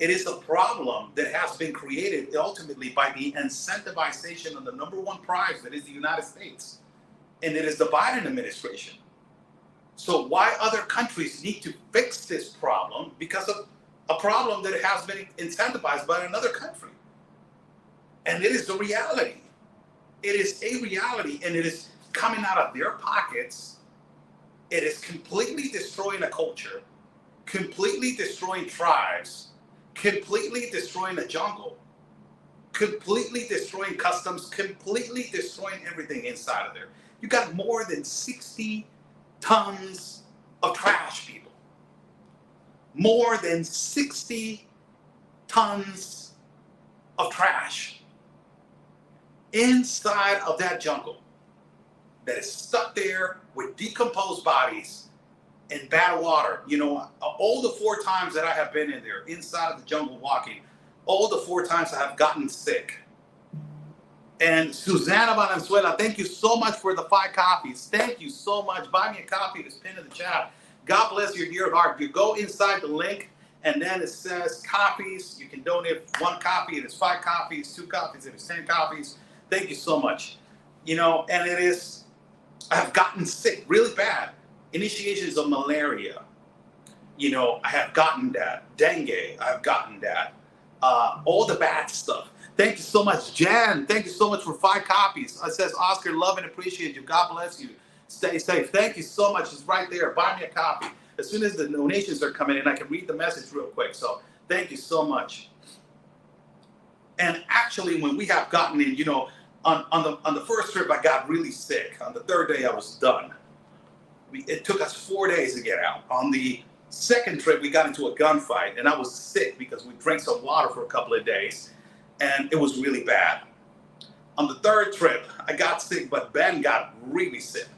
it is a problem that has been created ultimately by the incentivization of the number one prize, that is the United States. And it is the Biden administration. So why other countries need to fix this problem? Because of a problem that has been incentivized by another country. And it is the reality. It is a reality, and it is coming out of their pockets. It is completely destroying a culture, completely destroying tribes, completely destroying the jungle, completely destroying customs, completely destroying everything inside of there. You got more than 60 tons of trash, people. More than 60 tons of trash inside of that jungle. that is stuck there with decomposed bodies and bad water. You know, all the 4 times that I have been in there, inside of the jungle walking, all the 4 times I have gotten sick. And Susana Valenzuela, thank you so much for the 5 copies. Thank you so much. Buy me a copy. It's pinned in the chat. God bless your dear heart. You go inside the link, and then it says copies. You can donate 1 copy. It is 5 copies, 2 copies. It is 10 copies. Thank you so much. You know, and it is, I've gotten sick really bad. Initiations of malaria. You know, I have gotten that. Dengue, I've gotten that. All the bad stuff. Thank you so much, Jan. Thank you so much for 5 copies. It says, Oscar, love and appreciate you. God bless you. Stay safe. Thank you so much. It's right there. Buy me a copy. As soon as the donations are coming in, I can read the message real quick. So thank you so much. And actually, when we have gotten in, you know, on the first trip, I got really sick. On the 3rd day, I was done. It took us 4 days to get out. On the 2nd trip, we got into a gunfight, and I was sick because we drank some water for a couple of days, and it was really bad. On the 3rd trip, I got sick, but Ben got really sick.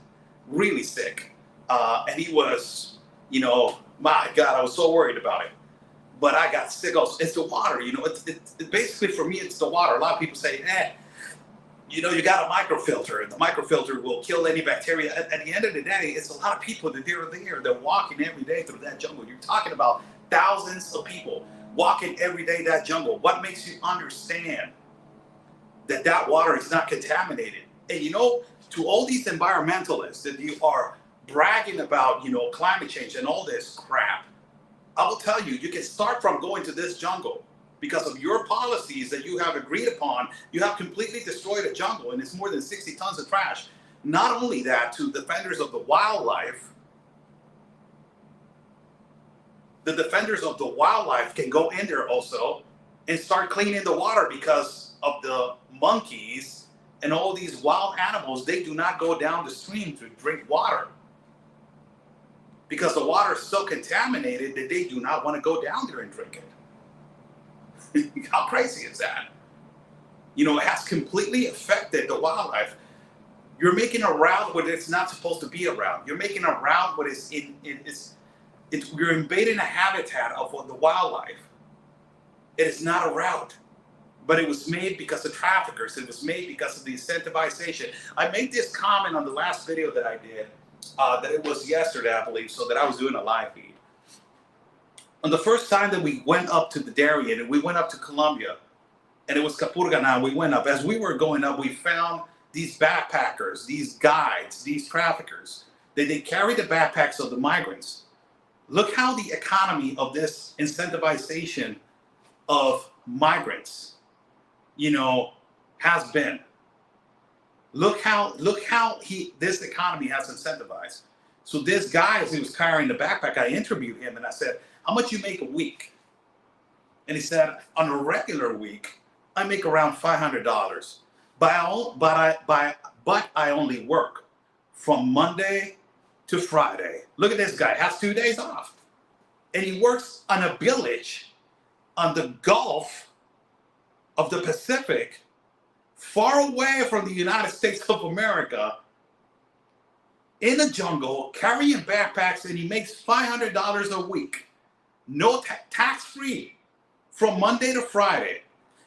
And he was, you know, my God, I was so worried about it. But I got sick also. It's the water, you know. It's basically, for me, it's the water. A lot of people say, you know, you got a microfilter, and the microfilter will kill any bacteria. At the end of the day, it's a lot of people that are there. They're walking every day through that jungle. You're talking about thousands of people walking every day that jungle. What makes you understand that that water is not contaminated? And, you know, to all these environmentalists that you are bragging about, you know, climate change and all this crap, I will tell you, you can start from going to this jungle. Because of your policies that you have agreed upon, you have completely destroyed a jungle, and it's more than 60 tons of trash. Not only that, to defenders of the wildlife, the defenders of the wildlife can go in there also and start cleaning the water, because of the monkeys and all these wild animals. They do not go down the stream to drink water, because the water is so contaminated that they do not want to go down there and drink it. How crazy is that? You know, it has completely affected the wildlife. You're making a route where it's not supposed to be a route. You're making a route where you're invading a habitat of the wildlife. It is not a route, but it was made because of traffickers. It was made because of the incentivization. I made this comment on the last video that I did, that it was yesterday, I believe, so that I was doing a live feed. On the first time that we went up to the Darien, and we went up to Colombia, and it was Capurganá, we went up. As we were going up, we found these backpackers, these guides, these traffickers. They carry the backpacks of the migrants. Look how the economy of this incentivization of migrants, you know, has been. Look how this economy has incentivized. So this guy, as he was carrying the backpack, I interviewed him and I said, how much you make a week? And he said, on a regular week, I make around $500. But I only work from Monday to Friday. Look at this guy, has 2 days off. And he works on a village on the Gulf of the Pacific, far away from the United States of America, in the jungle, carrying backpacks, and he makes $500 a week. No tax-free, from Monday to Friday.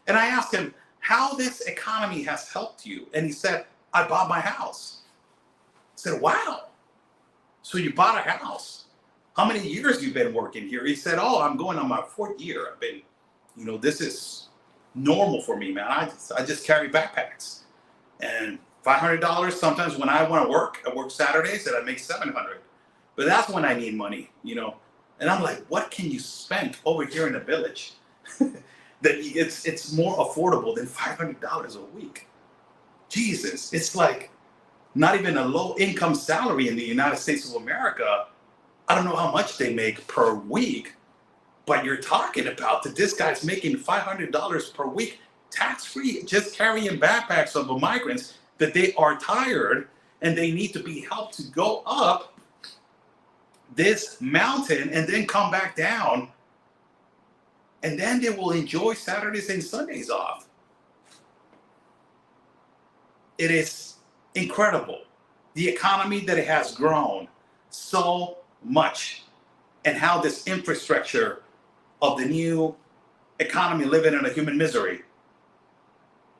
And I asked him how this economy has helped you. And he said, I bought my house. I said, wow. So you bought a house. How many years you been working here? He said, oh, I'm going on my 4th year. I've been, you know, this is normal for me, man. I just carry backpacks. And $500, sometimes when I want to work, I work Saturdays and I make $700. But that's when I need money, you know. And I'm like, what can you spend over here in the village that it's more affordable than $500 a week? Jesus, it's like not even a low income salary in the United States of America. I don't know how much they make per week, but you're talking about that this guy's making $500 per week tax-free, just carrying backpacks of the migrants that they are tired and they need to be helped to go up this mountain and then come back down, and then they will enjoy Saturdays and Sundays off. It is incredible. the economy that it has grown so much, and how this infrastructure of the new economy living in a human misery.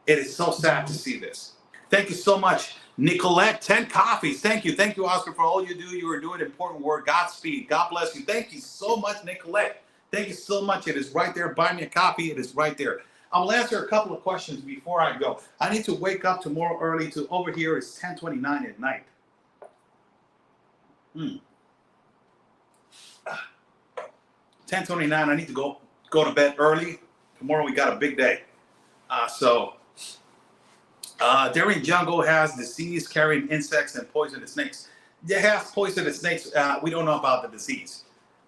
It is so sad to see this. Thank you so much, Nicolette. 10 coffees. Thank you, Oscar, for all you do. You are doing important work. Godspeed. God bless you. Thank you so much, Nicolette. Thank you so much. It is right there. Buy me a coffee. It is right there. I'll answer a couple of questions before I go. I need to wake up tomorrow early. To over here is 10:29 at night. 10:29. I need to go to bed early. Tomorrow we got a big day. Darien jungle has disease carrying insects and poisonous snakes. They have poisonous snakes. We don't know about the disease.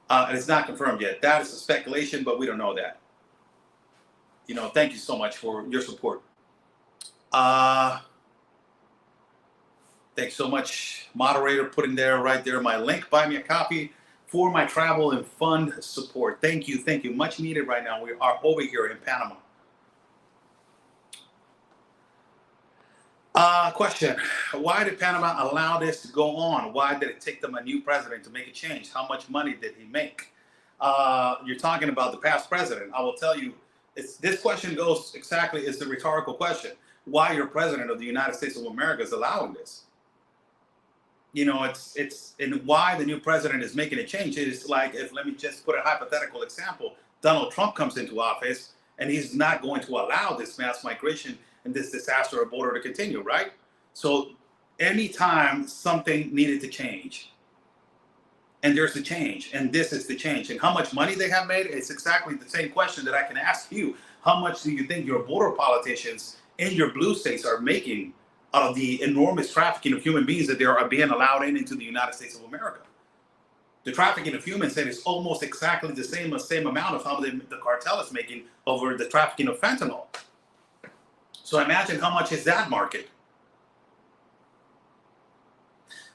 And it's not confirmed yet. That is a speculation, but we don't know that. Thank you so much for your support. Thanks so much, moderator, putting right there my link. Buy me a copy for my travel and fund support. Thank you. Much needed right now. We are over here in Panama. Question: why did Panama allow this to go on? Why did it take them a new president to make a change? How much money did he make? You're talking about the past president. I will tell you, this question goes exactly, it's the rhetorical question. Why your president of the United States of America is allowing this? And why the new president is making a change. It's like, let me just put a hypothetical example. Donald Trump comes into office and he's not going to allow this mass migration and this disaster of border to continue, right? So anytime something needed to change, and there's a change, and this is the change, and how much money they have made, it's exactly the same question that I can ask you. How much do you think your border politicians in your blue states are making out of the enormous trafficking of human beings that they are being allowed into the United States of America? The trafficking of humans is almost exactly the same amount of how the cartel is making over the trafficking of fentanyl. So imagine how much is that market.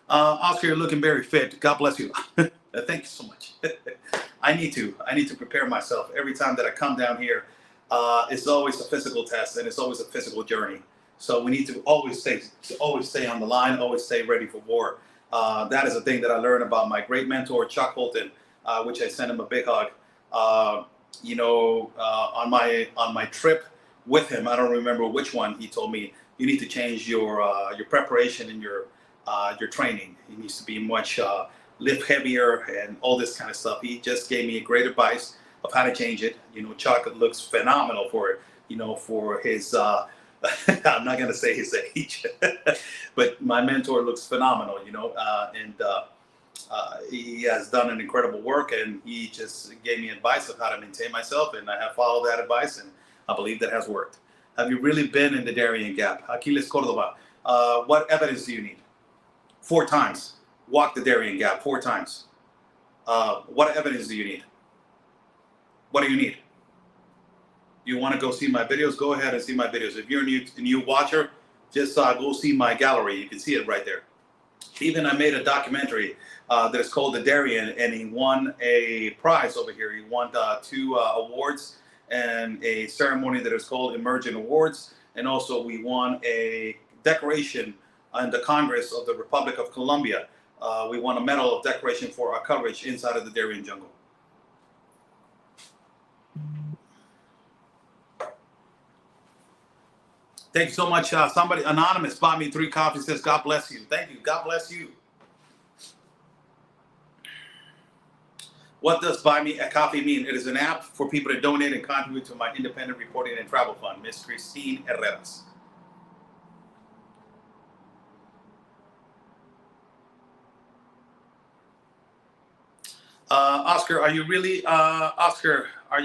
Oscar, you're looking very fit. God bless you. Thank you so much. I need to prepare myself every time that I come down here. It's always a physical test and it's always a physical journey. So we need to always stay on the line, always stay ready for war. That is a thing that I learned about my great mentor, Chuck Holton, which I sent him a big hug. On my trip with him, I don't remember which one, he told me, you need to change your preparation and your training. It needs to be much lift heavier and all this kind of stuff. He just gave me a great advice of how to change it. Chuck looks phenomenal for it. For his I'm not gonna say his age, but my mentor looks phenomenal. He has done an incredible work, and he just gave me advice of how to maintain myself, and I have followed that advice, and I believe that has worked. Have you really been in the Darien Gap? Aquiles Cordova. What evidence do you need? 4 times. Walk the Darien Gap 4 times. What evidence do you need? What do you need? You want to go see my videos? Go ahead and see my videos. If you're a new watcher, just go see my gallery. You can see it right there. Even I made a documentary that is called The Darien, and he won a prize over here. He won 2 awards and a ceremony that is called Emerging Awards. And also we won a decoration in the Congress of the Republic of Colombia. We won a medal of decoration for our coverage inside of the Darien jungle. Thank you so much. Somebody anonymous bought me 3 coffees. Says, God bless you. Thank you. God bless you. What does Buy Me a Coffee mean? It is an app for people to donate and contribute to my independent reporting and travel fund, Miss Christine Herreras. Oscar, are you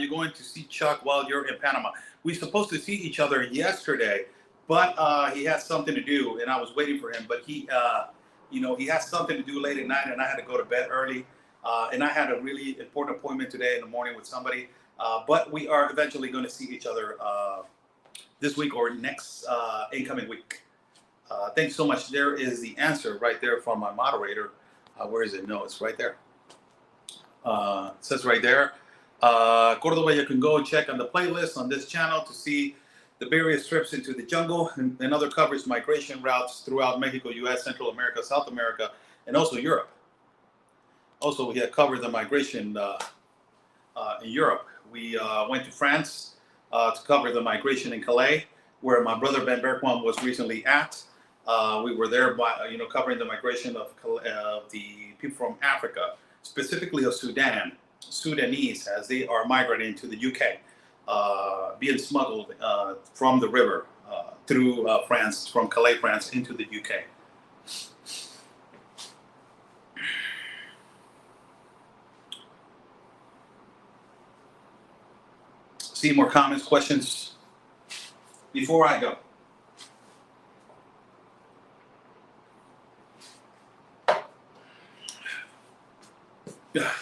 going to see Chuck while you're in Panama? We were supposed to see each other yesterday, but he had something to do, and I was waiting for him. But he has something to do late at night, and I had to go to bed early. And I had a really important appointment today in the morning with somebody. But we are eventually going to see each other this week or next incoming week. Thanks so much. There is the answer right there from my moderator. Where is it? No, it's right there. It says right there. Cordova, you can go check on the playlist on this channel to see the various trips into the jungle, and other covers migration routes throughout Mexico, U.S., Central America, South America, and also Europe. Also, we had covered the migration in Europe. We went to France to cover the migration in Calais, where my brother Ben Bergman was recently at. We were there by, covering the migration of the people from Africa, specifically of Sudanese, as they are migrating to the UK, being smuggled from the river through France, from Calais, France, into the UK. See more comments, questions before I go? Yeah.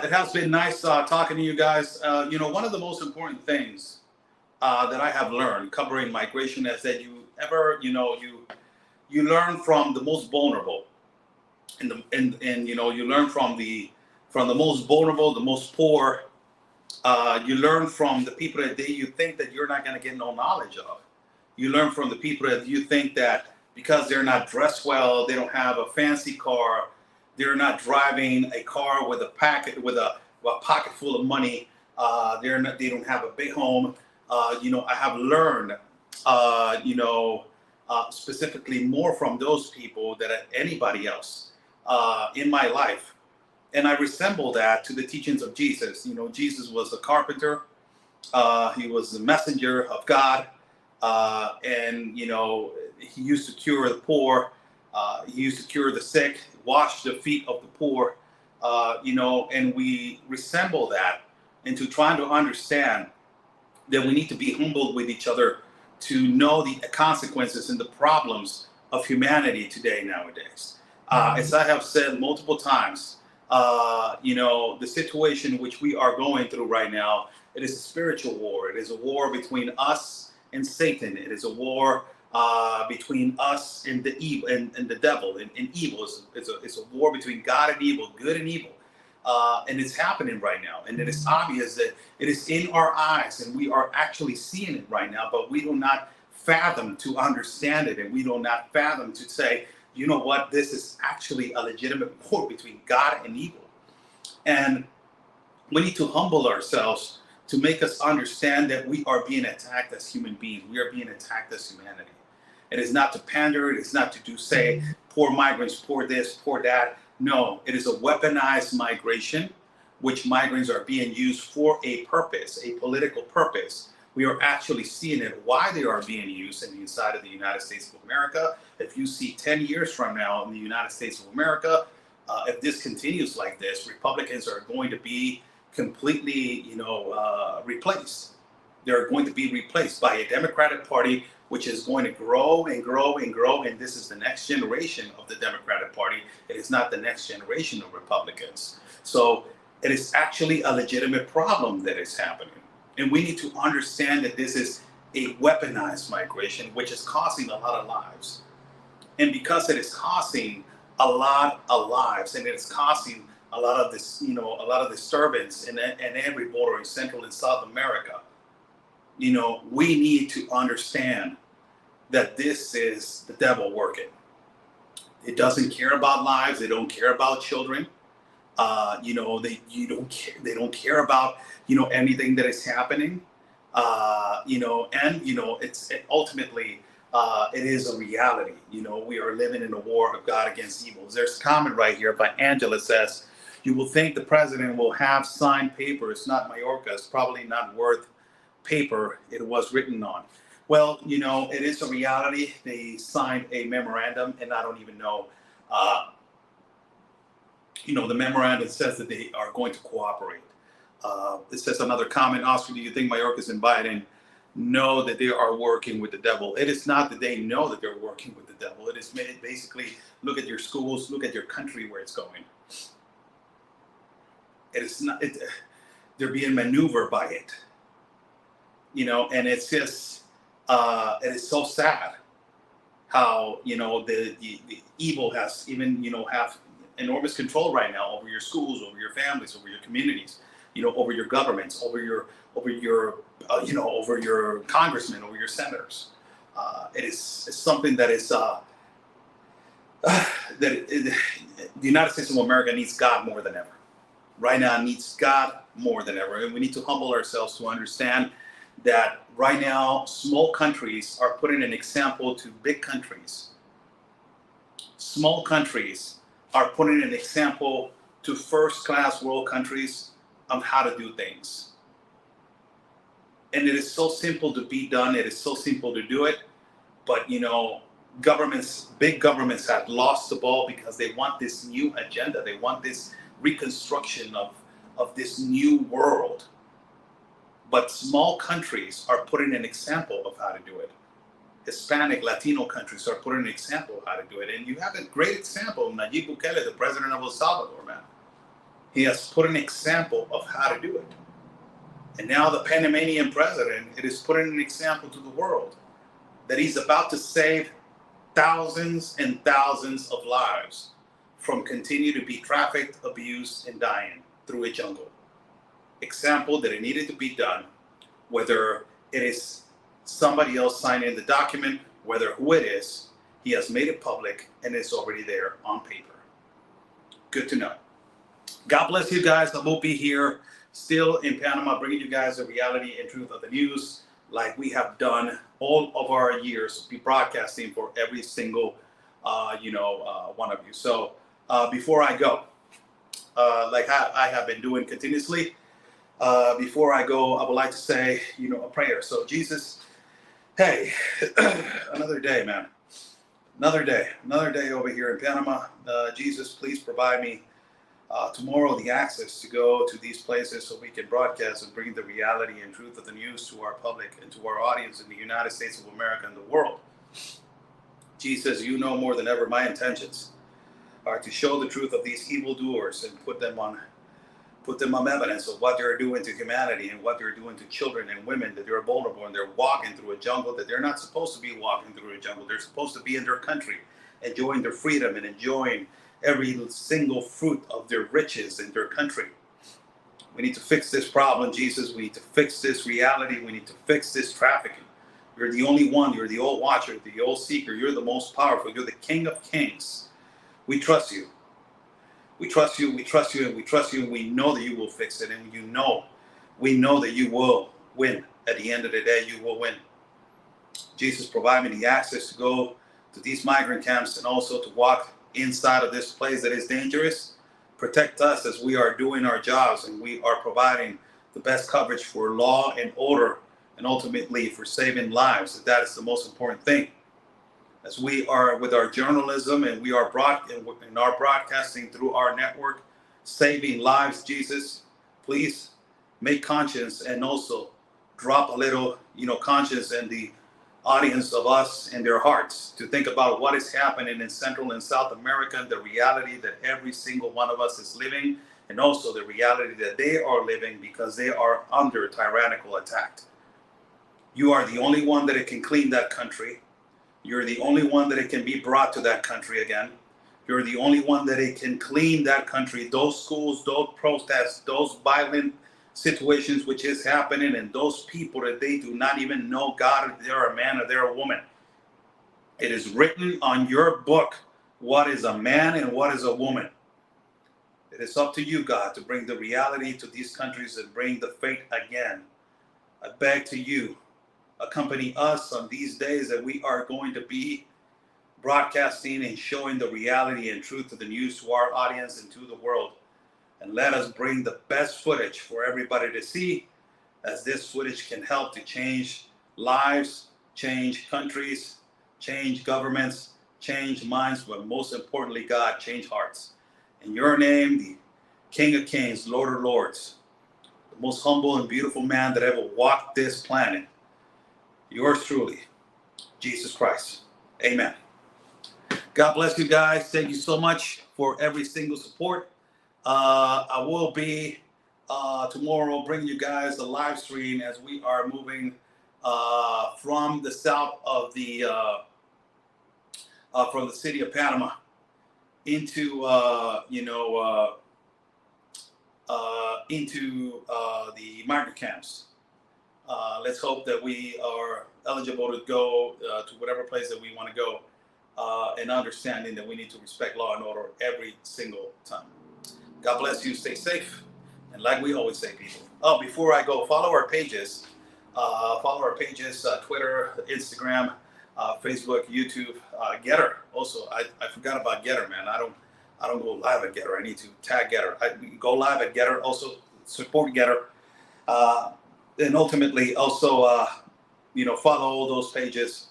It has been nice talking to you guys. One of the most important things that I have learned covering migration is that you learn from the most vulnerable, and you learn from the most vulnerable, the most poor. You learn from the people that you think that you're not going to get no knowledge of. You learn from the people that you think that because they're not dressed well, they don't have a fancy car, they're not driving a car with a pocket full of money. They don't have a big home. I have learned, specifically more from those people than anybody else in my life. And I resemble that to the teachings of Jesus. Jesus was a carpenter. He was the messenger of God. And he used to cure the poor. He used to cure the sick, wash the feet of the poor. And we resemble that into trying to understand that we need to be humbled with each other to know the consequences and the problems of humanity today, nowadays. As I have said multiple times, the situation which we are going through right now, it is a spiritual war. It is a war between us and Satan. It is a war between us and the evil and the devil and evil. It's a war between God and evil, good and evil. And it's happening right now. And it is obvious that it is in our eyes and we are actually seeing it right now, but we do not fathom to understand it. And we do not fathom to say, you know what, this is actually a legitimate war between God and evil. And we need to humble ourselves to make us understand that we are being attacked as human beings. We are being attacked as humanity. It is not to pander. It is not to say, poor migrants, poor this, poor that. No, it is a weaponized migration, which migrants are being used for a purpose, a political purpose. We are actually seeing it, why they are being used inside of the United States of America. If you see 10 years from now in the United States of America, if this continues like this, Republicans are going to be completely, replaced. They're going to be replaced by a Democratic Party, which is going to grow and grow and grow. And this is the next generation of the Democratic Party. It is not the next generation of Republicans. So it is actually a legitimate problem that is happening. And we need to understand that this is a weaponized migration, which is costing a lot of lives. And because it is costing a lot of lives, and it's costing a lot of this, a lot of disturbance in every border in Central and South America, we need to understand that this is the devil working. It doesn't care about lives. They don't care about children. They don't care about anything that is happening. Ultimately it is a reality. We are living in a war of God against evil. There's a comment right here by Angela says, "You will think the president will have signed papers, not Mayorkas, probably not worth paper it was written on." Well, it is a reality. They signed a memorandum, and I don't even know. The memorandum says that they are going to cooperate. It says another comment, Oscar, do you think Mayorkas and Biden know that they are working with the devil? It is not that they know that they're working with the devil. It is basically, look at your schools, look at your country, where it's going. It is not. They're being maneuvered by it. And it's just, it is so sad how the evil has even have enormous control right now over your schools, over your families, over your communities, over your governments, over your over your congressmen, over your senators. It's something that is the United States of America needs God more than ever. Right now, it needs God more than ever, and we need to humble ourselves to understand that right now, small countries are putting an example to big countries. Small countries are putting an example to first-class world countries of how to do things. And it is so simple to be done. It is so simple to do it. But, big governments have lost the ball because they want this new agenda. They want this reconstruction of this new world. But small countries are putting an example of how to do it. Hispanic, Latino countries are putting an example of how to do it. And you have a great example, Nayib Bukele, the president of El Salvador, man. He has put an example of how to do it. And now the Panamanian president, it is putting an example to the world that he's about to save thousands and thousands of lives from continue to be trafficked, abused, and dying through a jungle. Example that it needed to be done, whether it is somebody else signing the document, whether who it is, he has made it public and it's already there on paper. Good to know. God bless you guys. I will be here still in Panama, bringing you guys the reality and truth of the news like we have done all of our years, be broadcasting for every single, one of you. So before I go, like I have been doing continuously, before I go, I would like to say, a prayer. So Jesus, hey, another day, man. Another day over here in Panama. Jesus, please provide me tomorrow the access to go to these places so we can broadcast and bring the reality and truth of the news to our public and to our audience in the United States of America and the world. Jesus, you know more than ever my intentions are to show the truth of these evildoers and put them on evidence of what they're doing to humanity and what they're doing to children and women, that they're vulnerable and they're walking through a jungle that they're not supposed to be walking through a jungle. They're supposed to be in their country, enjoying their freedom and enjoying every single fruit of their riches in their country. We need to fix this problem, Jesus. We need to fix this reality. We need to fix this trafficking. You're the only one. You're the old watcher, the old seeker. You're the most powerful. You're the King of Kings. We trust you. We trust you, we trust you, and we trust you, and we know that you will fix it, and we know that you will win. At the end of the day, you will win. Jesus, provide me the access to go to these migrant camps and also to walk inside of this place that is dangerous. Protect us as we are doing our jobs and we are providing the best coverage for law and order and ultimately for saving lives. That is the most important thing. As we are with our journalism and we are broadcasting through our network, saving lives, Jesus, please make conscience and also drop a little, conscience in the audience of us and their hearts to think about what is happening in Central and South America, the reality that every single one of us is living, and also the reality that they are living because they are under tyrannical attack. You are the only one that can clean that country. You're the only one that it can be brought to that country again. You're the only one that it can clean that country. Those schools, those protests, those violent situations which is happening, and those people that they do not even know God, if they're a man or they're a woman. It is written on your book what is a man and what is a woman. It is up to you, God, to bring the reality to these countries and bring the faith again. I beg to you, accompany us on these days that we are going to be broadcasting and showing the reality and truth of the news to our audience and to the world. And let us bring the best footage for everybody to see, as this footage can help to change lives, change countries, change governments, change minds, but most importantly, God, change hearts. In your name, the King of Kings, Lord of Lords, the most humble and beautiful man that ever walked this planet, yours truly, Jesus Christ. Amen. God bless you guys. Thank you so much for every single support. I will be tomorrow bringing you guys a live stream as we are moving from the south of from the city of Panama. into the migrant camps. Let's hope that we are eligible to go to whatever place that we want to go, and understanding that we need to respect law and order every single time. God bless you. Stay safe. And like we always say, people. Oh, before I go, follow our pages. Twitter, Instagram, Facebook, YouTube, Getter. Also, I forgot about Getter, man. I don't go live at Getter. I need to tag Getter. I go live at Getter. Also, support Getter. And ultimately, also, follow all those pages.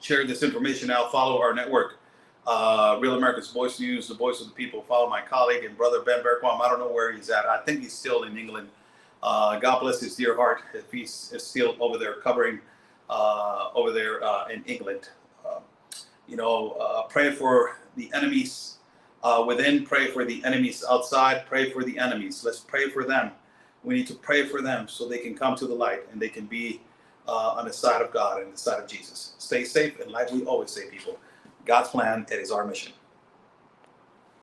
Share this information out. Follow our network. Real America's Voice News, the voice of the people. Follow my colleague and brother Ben Bergquam. I don't know where he's at. I think he's still in England. God bless his dear heart if he's still over there covering in England. Pray for the enemies within. Pray for the enemies outside. Pray for the enemies. Let's pray for them. We need to pray for them so they can come to the light and they can be on the side of God and the side of Jesus. Stay safe, and like we always say, people, God's plan, it is our mission.